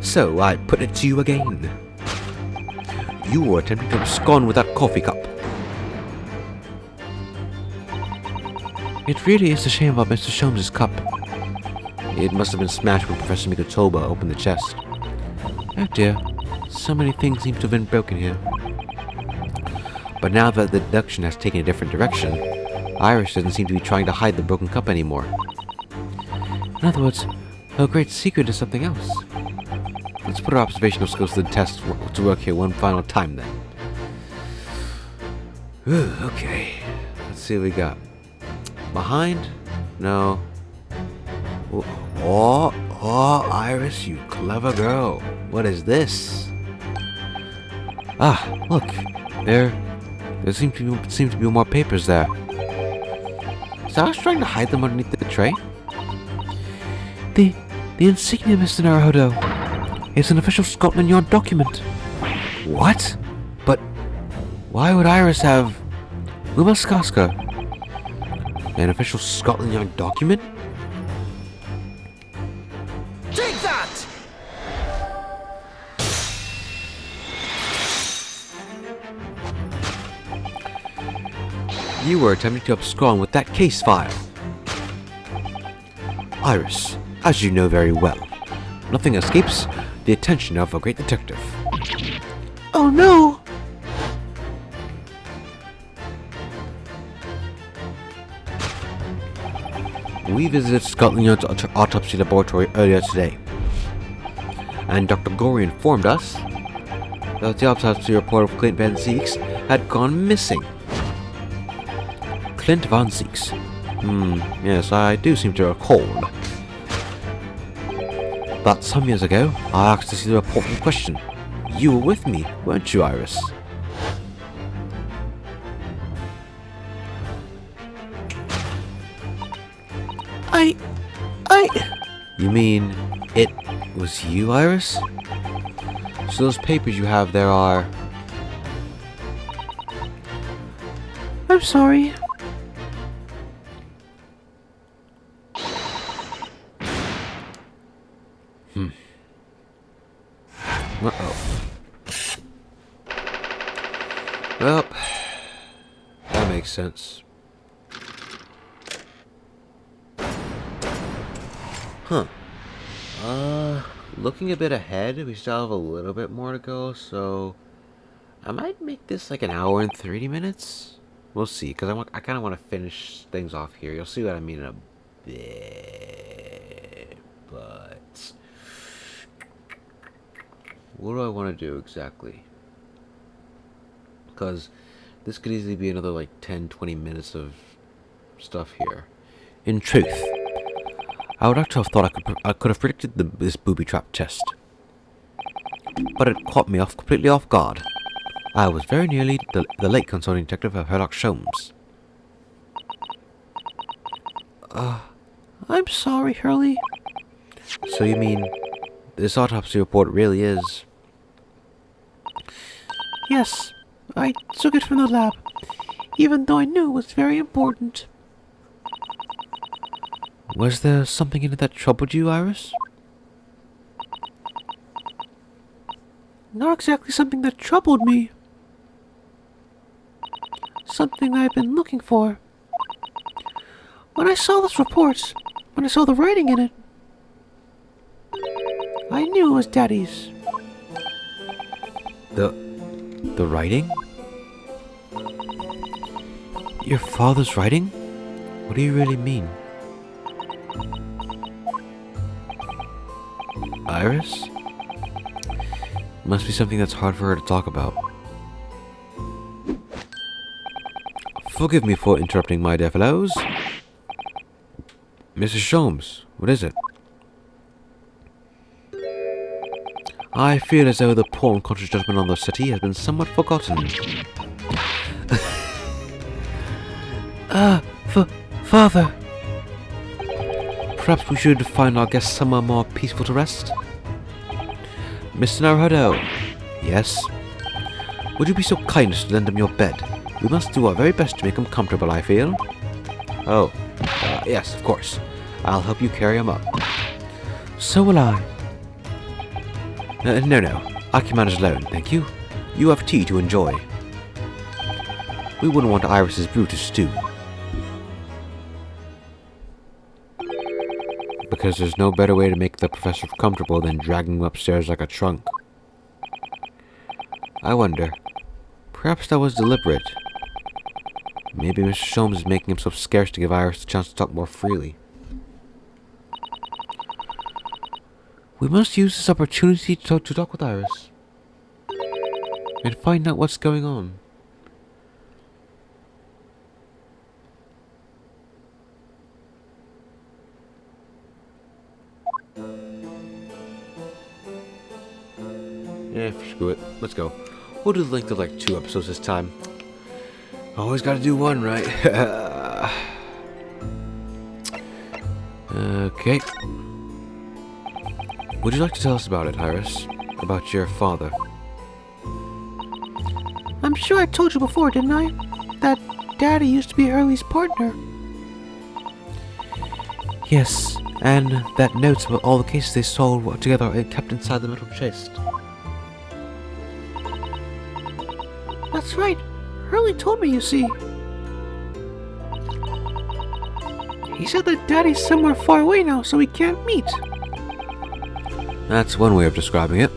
So I put it to you again. You were attempting to abscond with that coffee cup. It really is a shame about Mr. Sholmes' cup. It must have been smashed when Professor Mikotoba opened the chest. Oh dear, so many things seem to have been broken here. But now that the deduction has taken a different direction, Iris doesn't seem to be trying to hide the broken cup anymore. In other words, her great secret is something else. Let's put our observational skills to the test to work here one final time then. Okay, let's see what we got. Behind? No. Oh, Iris, you clever girl. What is this? Ah, look, there seem to be more papers there. So I was trying to hide them underneath the tray. The insignia, Mr. Naruhodo. It's an official Scotland Yard document. What? But why would Iris have Umaskaska? An official Scotland Yard document? Take that! You were attempting to abscond with that case file. Iris, as you know very well, nothing escapes the attention of a great detective. Oh no! We visited Scotland Yard's autopsy laboratory earlier today, and Dr. Gorey informed us that the autopsy report of Clint Van Zeeks had gone missing. Clint Van Zeeks. Yes, I do seem to recall. But some years ago, I asked to see the report in question. You were with me, weren't you, Iris? You mean it was you, Iris? So those papers you have there are... I'm sorry. Uh-oh. Well, that makes sense. Looking a bit ahead, we still have a little bit more to go, so I might make this like an hour and 30 minutes. We'll see, because I kind of want to finish things off here. You'll see what I mean in a bit, but what do I want to do exactly? Because this could easily be another like 10-20 minutes of stuff here. In truth, I would like to have thought I could have predicted this booby trap test, but it caught me completely off guard. I was very nearly the late consulting detective of Sherlock Holmes. I'm sorry, Hurley. So you mean this autopsy report really is... Yes, I took it from the lab, even though I knew it was very important. Was there something in it that troubled you, Iris? Not exactly something that troubled me. Something I've been looking for. When I saw this report, when I saw the writing in it, I knew it was Daddy's. The writing? Your father's writing? What do you really mean? Iris? Must be something that's hard for her to talk about. Forgive me for interrupting, my dear fellows. Mrs. Sholmes, what is it? I feel as though the poor unconscious judgment on the city has been somewhat forgotten. Father. Perhaps we should find our guest somewhere more peaceful to rest? Mr. Naruhodo. Yes? Would you be so kind as to lend him your bed? We must do our very best to make him comfortable, I feel. Oh, yes, of course. I'll help you carry him up. So will I. No. I can manage alone, thank you. You have tea to enjoy. We wouldn't want Iris's Brutus stew. Because there's no better way to make the professor comfortable than dragging him upstairs like a trunk. I wonder. Perhaps that was deliberate. Maybe Mr. Sholmes is making himself scarce to give Iris the chance to talk more freely. We must use this opportunity to talk with Iris. And find out what's going on. Yeah, screw it. Let's go. We'll do the length of like 2 episodes this time. Always gotta do one, right? Okay. Would you like to tell us about it, Iris? About your father? I'm sure I told you before, didn't I? That Daddy used to be Hurley's partner. Yes, and that notes about all the cases they solved together and kept inside the metal chest. That's right. Hurley told me, you see. He said that Daddy's somewhere far away now, so we can't meet. That's one way of describing it.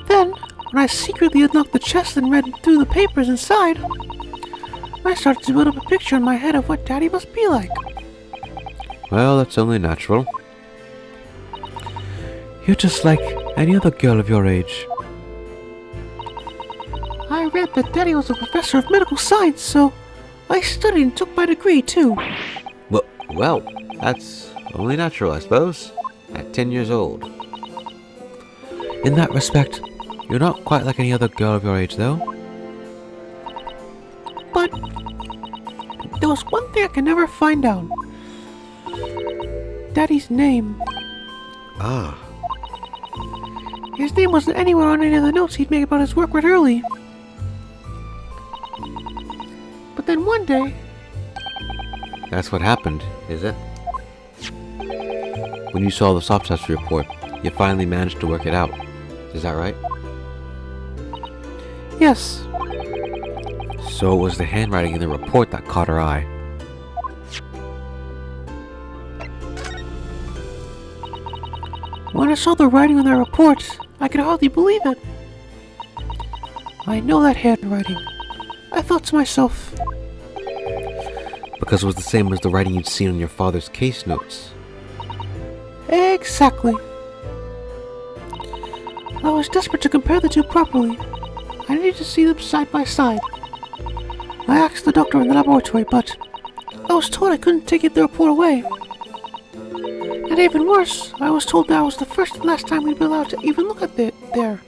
Then, when I secretly unlocked the chest and read through the papers inside, I started to build up a picture in my head of what Daddy must be like. Well, that's only natural. You're just like any other girl of your age. I read that Daddy was a professor of medical science, so I studied and took my degree, too. Well, that's only natural, I suppose. At 10 years old. In that respect, you're not quite like any other girl of your age, though. But there was one thing I could never find out. Daddy's name. Ah. His name wasn't anywhere on any of the notes he'd make about his work with Hurley. But then one day... That's what happened, is it? When you saw the swab test report, you finally managed to work it out. Is that right? Yes. So it was the handwriting in the report that caught her eye. When I saw the writing on that report, I could hardly believe it. I know that handwriting. I thought to myself... Because it was the same as the writing you'd seen on your father's case notes. Exactly. I was desperate to compare the two properly. I needed to see them side by side. I asked the doctor in the laboratory, but I was told I couldn't take the report away. And even worse, I was told that was the first and last time we'd be allowed to even look at it there.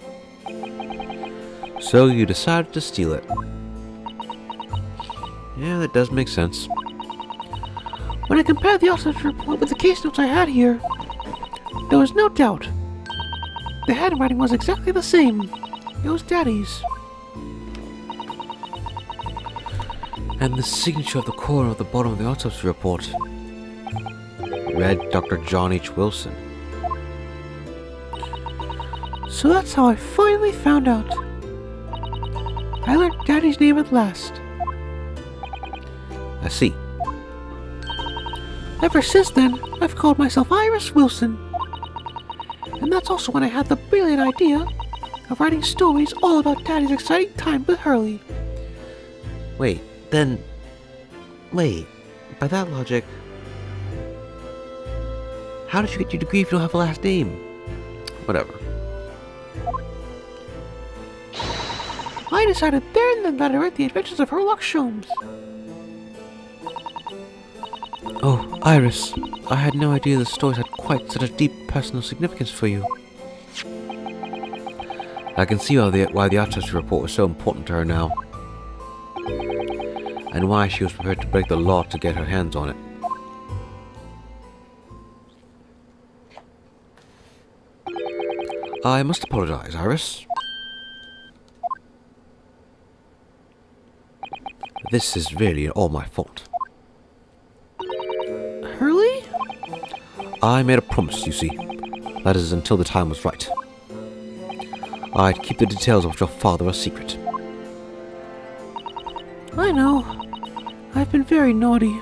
So you decided to steal it. Yeah, that does make sense. When I compared the autopsy report with the case notes I had here, there was no doubt. The handwriting was exactly the same. It was Daddy's. And the signature of the corner at the bottom of the autopsy report read Dr. John H. Wilson. So that's how I finally found out. I learned Daddy's name at last. I see. Ever since then, I've called myself Iris Wilson. And that's also when I had the brilliant idea of writing stories all about Daddy's exciting time with Hurley. Wait, by that logic, How did you get your degree if you don't have a last name? Whatever. I decided there and then that I read The Adventures of Sherlock Holmes. Oh, Iris, I had no idea the stories had quite such a deep personal significance for you. I can see why the autopsy report was so important to her now. And why she was prepared to break the law to get her hands on it. I must apologize, Iris. This is really all my fault. Hurley? I made a promise, you see. That is, until the time was right. I'd keep the details of your father a secret. I know. I've been very naughty.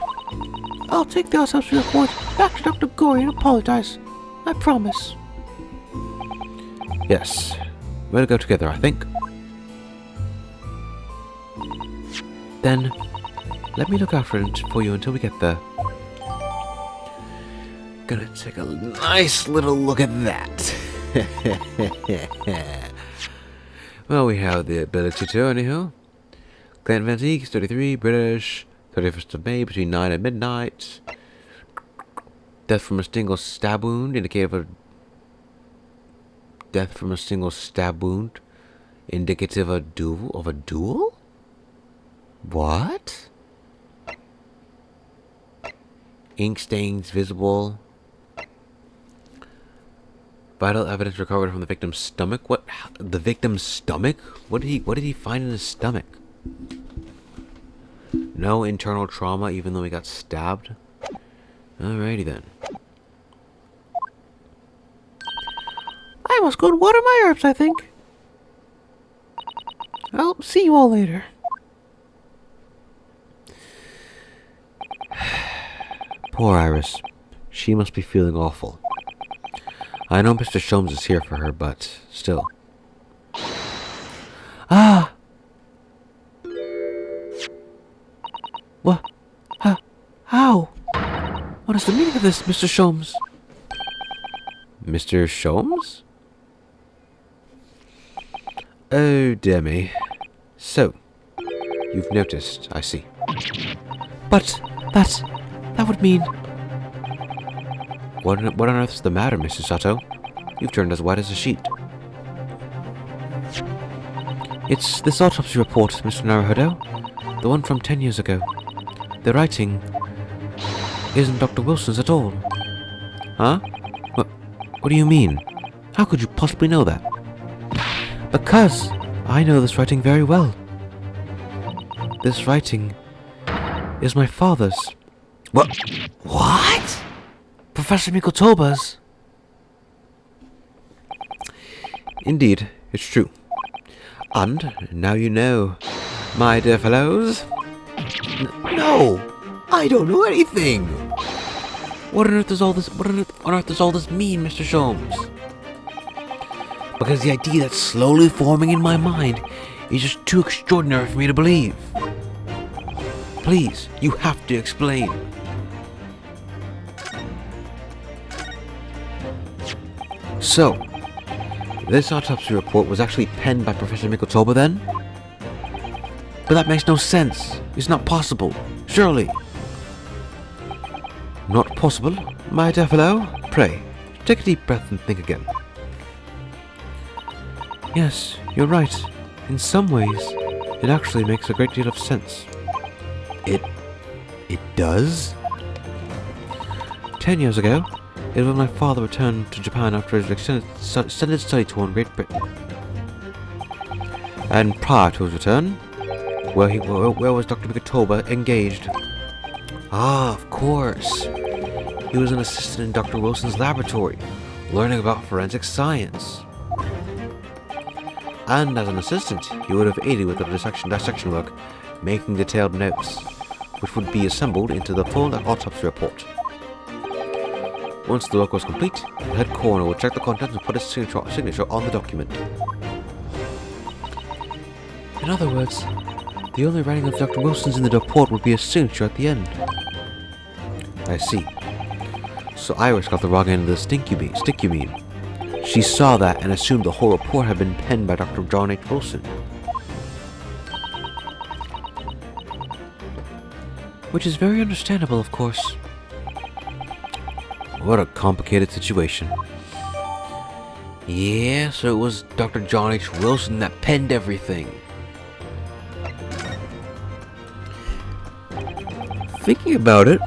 I'll take the autopsy report back to Dr. Gory and apologize. I promise. Yes. We'll go together, I think. Then, let me look after it for you until we get there. Gonna take a nice little look at that. Well, we have the ability to, anyhow. Clint Van Zeek, 33, British, 31st of May, between 9 and midnight. Death from a single stab wound, indicative of death from a single stab wound, indicative of a duel? What? Ink stains visible. Vital evidence recovered from the victim's stomach. What? The victim's stomach? What did he find in his stomach? No internal trauma, even though he got stabbed. Alrighty then. I must go and water my herbs, I think. I'll see you all later. Poor Iris. She must be feeling awful. I know Mr. Sholmes is here for her, but still. Ah! What? How? What is the meaning of this, Mr. Sholmes? Mr. Sholmes? Oh, dear me. So, you've noticed, I see. But that would mean... What on earth's the matter, Mrs. Sato? You've turned as white as a sheet. It's this autopsy report, Mr. Naruhodo. The one from 10 years ago. The writing isn't Dr. Wilson's at all. Huh? What do you mean? How could you possibly know that? Because I know this writing very well. This writing is my father's. What? Professor Mikotoba's. Indeed, it's true. And now you know, my dear fellows. No! I don't know anything! What on earth does all this mean, Mr. Sholmes? Because the idea that's slowly forming in my mind is just too extraordinary for me to believe. Please, you have to explain. So, this autopsy report was actually penned by Professor Mikotoba then? But that makes no sense. It's not possible. Surely. Not possible, my dear fellow? Pray, take a deep breath and think again. Yes, you're right. In some ways, it actually makes a great deal of sense. It does? 10 years ago, it was when my father returned to Japan after his extended study tour in Great Britain. And prior to his return, where was Dr. Mikotoba engaged? Ah, of course. He was an assistant in Dr. Wilson's laboratory, learning about forensic science. And as an assistant, he would have aided with the dissection work, making detailed notes, which would be assembled into the full autopsy report. Once the work was complete, the head coroner would check the contents and put his signature on the document. In other words, the only writing of Dr. Wilson's in the report would be a signature at the end. I see. So Iris got the wrong end of the stick, you mean? She saw that and assumed the whole report had been penned by Dr. John H. Wilson. Which is very understandable, of course. What a complicated situation. Yeah, so it was Dr. John H. Wilson that penned everything. Thinking about it,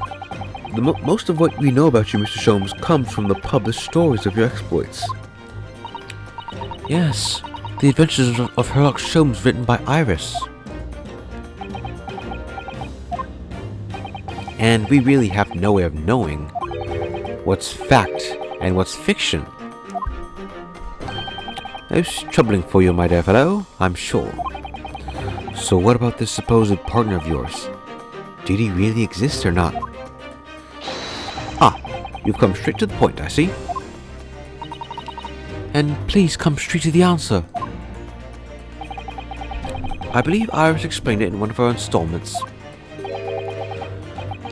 most of what we know about you, Mr. Sholmes, comes from the published stories of your exploits. Yes, the adventures of Sherlock Sholmes written by Iris. And we really have no way of knowing what's fact and what's fiction. It's troubling for you, my dear fellow, I'm sure. So what about this supposed partner of yours? Did he really exist or not? Ah, you've come straight to the point, I see. And please come straight to the answer. I believe Iris explained it in one of her installments.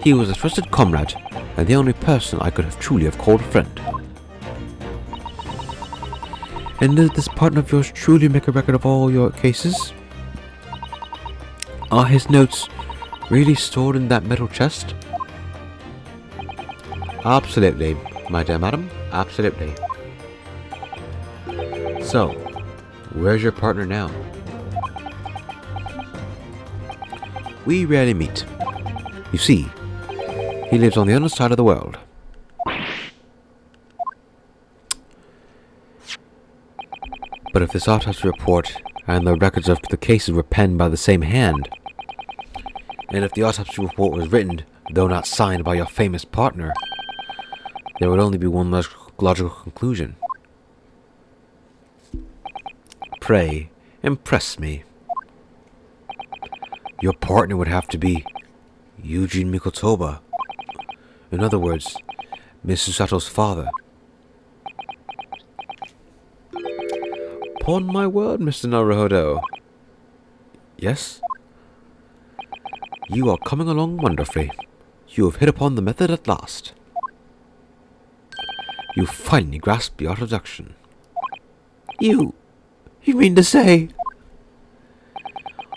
He was a trusted comrade, and the only person I could have truly called a friend. And did this partner of yours truly make a record of all your cases? Are his notes really stored in that metal chest? Absolutely, my dear madam, absolutely. So, where's your partner now? We rarely meet. You see, he lives on the other side of the world. But if this autopsy report and the records of the cases were penned by the same hand, and if the autopsy report was written, though not signed by your famous partner, there would only be one logical conclusion. Pray, impress me. Your partner would have to be Eugene Mikotoba. In other words, Miss Susato's father. Upon my word, Mr. Naruhodo. Yes? You are coming along wonderfully. You have hit upon the method at last. You finally grasp the art of deduction. You mean to say?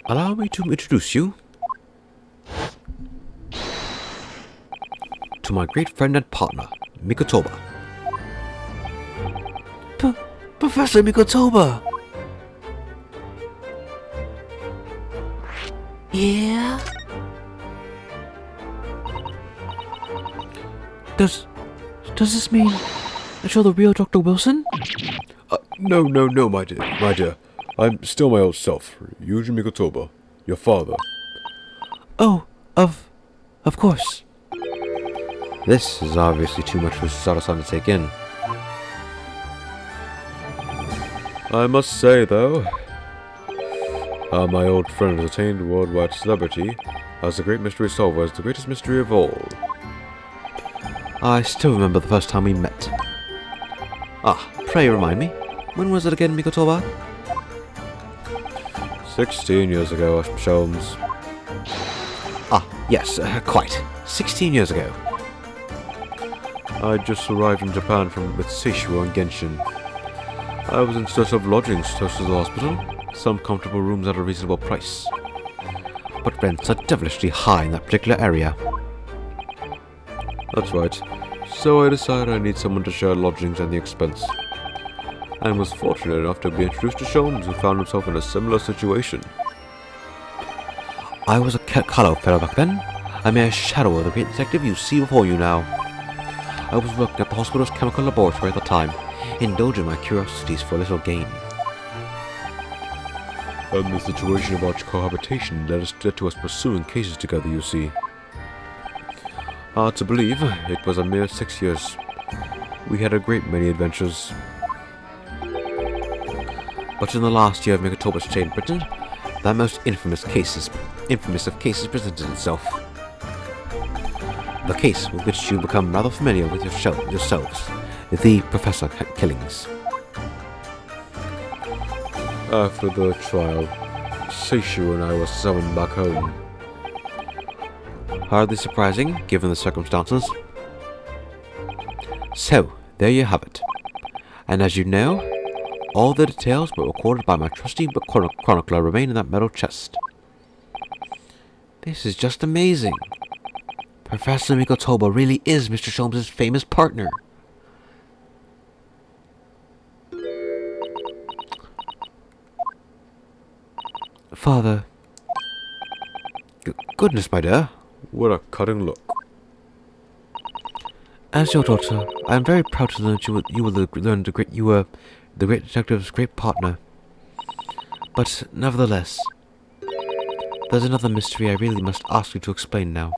Allow me to introduce you to my great friend and partner, Mikotoba. Professor Mikotoba! Yeah? Does this mean that you're the real Dr. Wilson? No, my dear. I'm still my old self, Yuji Mikotoba, your father. Oh, of course. This is obviously too much for Susato-san to take in. I must say, though, my old friend has attained worldwide celebrity as the great mystery solver, as the greatest mystery of all. I still remember the first time we met. Ah, pray remind me, when was it again, Mikotoba? 16 years ago, Sholmes. Ah, yes, quite. 16 years ago. I just arrived in Japan with Seishiro and Genshin. I was in search of lodgings close to the hospital, some comfortable rooms at a reasonable price. But rents are devilishly high in that particular area. That's right. So I decided I need someone to share lodgings and the expense. And was fortunate enough to be introduced to Sholmes, who found himself in a similar situation. I was a callow fellow back then. a mere shadow of the great detective you see before you now. I was working at the hospital's chemical laboratory at the time, indulging my curiosities for a little gain. And the situation of our cohabitation led to us pursuing cases together, you see. Hard to believe, it was a mere 6 years. We had a great many adventures. But in the last year of Mikotoba's stay in Britain, that most infamous of cases presented itself. The case with which you become rather familiar with yourselves, the Professor killings. After the trial, Seishu and I were summoned back home. Hardly surprising, given the circumstances. So, there you have it. And as you know, all the details were recorded by my trusty book chronicler remain in that metal chest. This is just amazing. Professor Mikotoba really is Mr. Sholmes' famous partner. Father. Goodness, my dear. What a cutting look. As your daughter, I am very proud to learn that you were the great detective's great partner. But nevertheless, there's another mystery I really must ask you to explain now.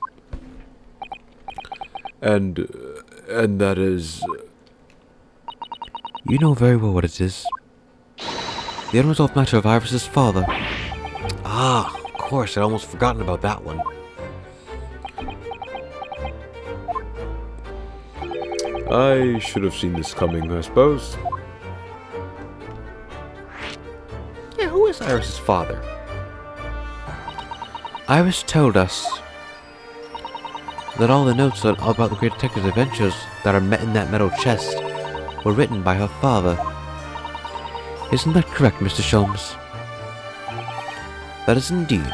And that is... You know very well what it is. The unresolved matter of Iris's father. Ah, of course, I'd almost forgotten about that one. I should have seen this coming, I suppose. Yeah, who is Iris's father? Iris told us that all the notes about the Great Detective's adventures that are met in that metal chest were written by her father. Isn't that correct, Mr. Sholmes? That is indeed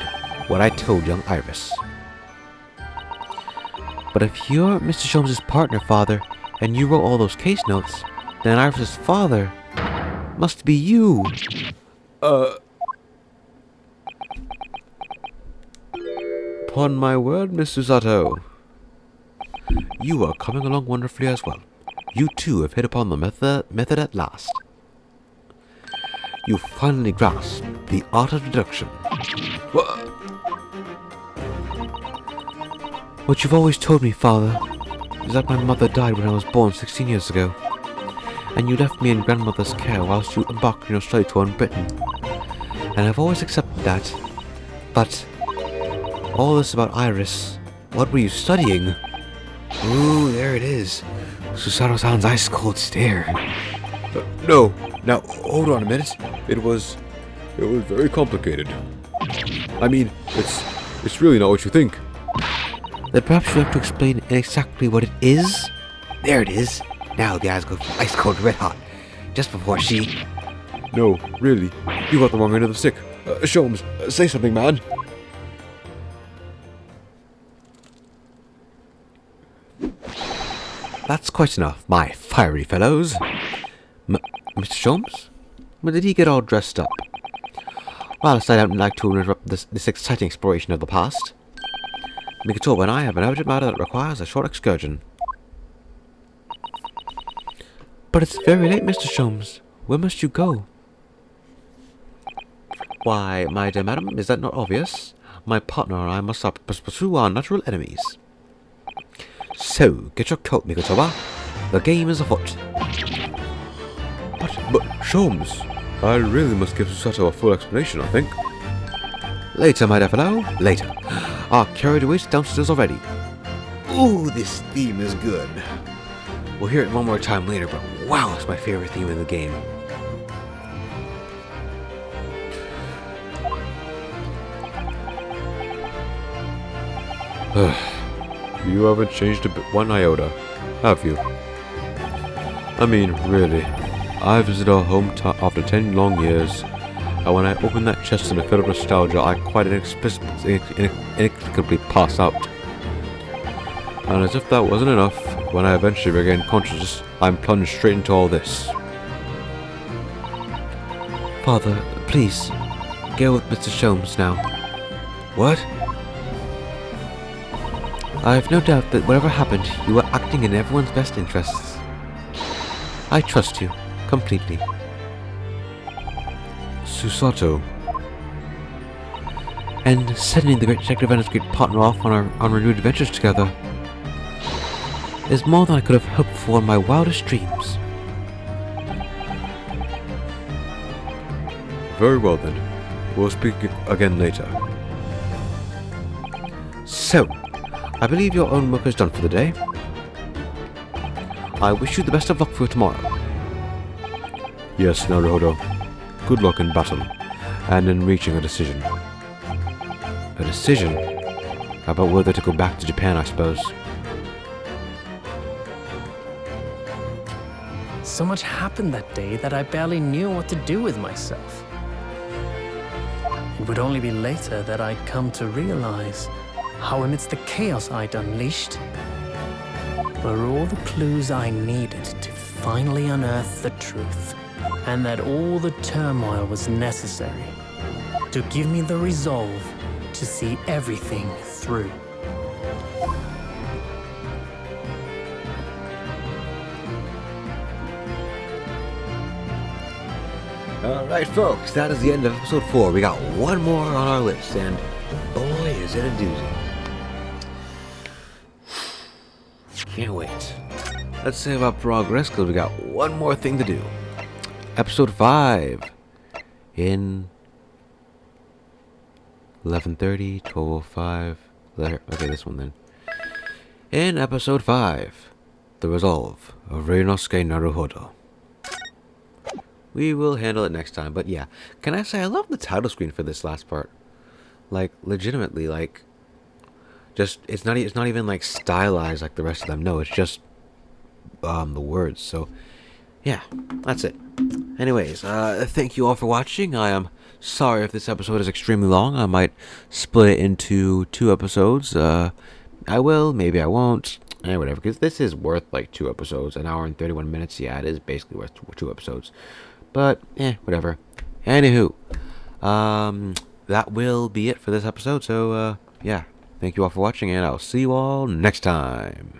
what I told young Iris. But if you're Mr. Sholmes' partner, father, and you wrote all those case notes, then Iris's father must be you. Upon my word, Mr. Sato. You are coming along wonderfully as well. You too have hit upon the method at last. You finally grasp the art of deduction. What you've always told me, father, is that my mother died when I was born 16 years ago, and you left me in grandmother's care whilst you embarked on your study tour in Britain. And I've always accepted that. But all this about Iris, what were you studying? Ooh, there it is. Susato-san's ice-cold stare. No, now hold on a minute. It was very complicated. I mean, it's really not what you think. Then perhaps you have to explain exactly what it is? There it is. Now the eyes go ice-cold red hot. Just before she... No, really, you got the wrong end of the stick. Sholmes, say something, man. That's quite enough, my fiery fellows. Mr. Sholmes? When did he get all dressed up? Whilst I don't like to interrupt this exciting exploration of the past, Mikotoba and I have an urgent matter that requires a short excursion. But it's very late, Mr. Sholmes. Where must you go? Why, my dear madam, is that not obvious? My partner and I must pursue our natural enemies. So, get your coat, Mikotoba. The game is afoot. But Sholmes, I really must give Susato a full explanation, I think. Later, my dear fellow, later. Our carried away downstairs already. Ooh, this theme is good. We'll hear it one more time later, but wow, it's my favorite theme in the game. You haven't changed a bit, one iota, have you? I mean, really, I visited our hometown after 10 long years, and when I opened that chest in a fit of nostalgia, I quite inexplicably passed out. And as if that wasn't enough, when I eventually regained consciousness, I'm plunged straight into all this. Father, please, go with Mr. Sholmes now. What? I have no doubt that whatever happened, you were acting in everyone's best interests. I trust you, completely. Susato. And sending the great detective and his great partner off on renewed adventures together is more than I could have hoped for in my wildest dreams. Very well then. We'll speak again later. So, I believe your own work is done for the day. I wish you the best of luck for tomorrow. Yes, Naruhodo. Good luck in battle, and in reaching a decision. A decision? About whether to go back to Japan, I suppose. So much happened that day that I barely knew what to do with myself. It would only be later that I'd come to realize how amidst the chaos I'd unleashed were all the clues I needed to finally unearth the truth, and that all the turmoil was necessary to give me the resolve to see everything through. Alright, folks, that is the end of episode 4. We got one more on our list, and boy, is it a doozy. Can't wait. Let's save our progress, because we got one more thing to do. Episode 5. In 11:30, 12:05. Okay, this one then. In episode 5, The Resolve of Reinosuke Naruhodo. We will handle it next time, but yeah. Can I say, I love the title screen for this last part. Like, legitimately, like, just, it's not even, like, stylized like the rest of them. No, it's just, the words, so, yeah, that's it. Anyways, thank you all for watching. I am sorry if this episode is extremely long. I might split it into 2 episodes. I will, maybe I won't. Whatever, because this is worth, like, 2 episodes. An hour and 31 minutes, yeah, it is basically worth 2 episodes. But, whatever. Anywho, that will be it for this episode. So, yeah. Thank you all for watching, and I'll see you all next time.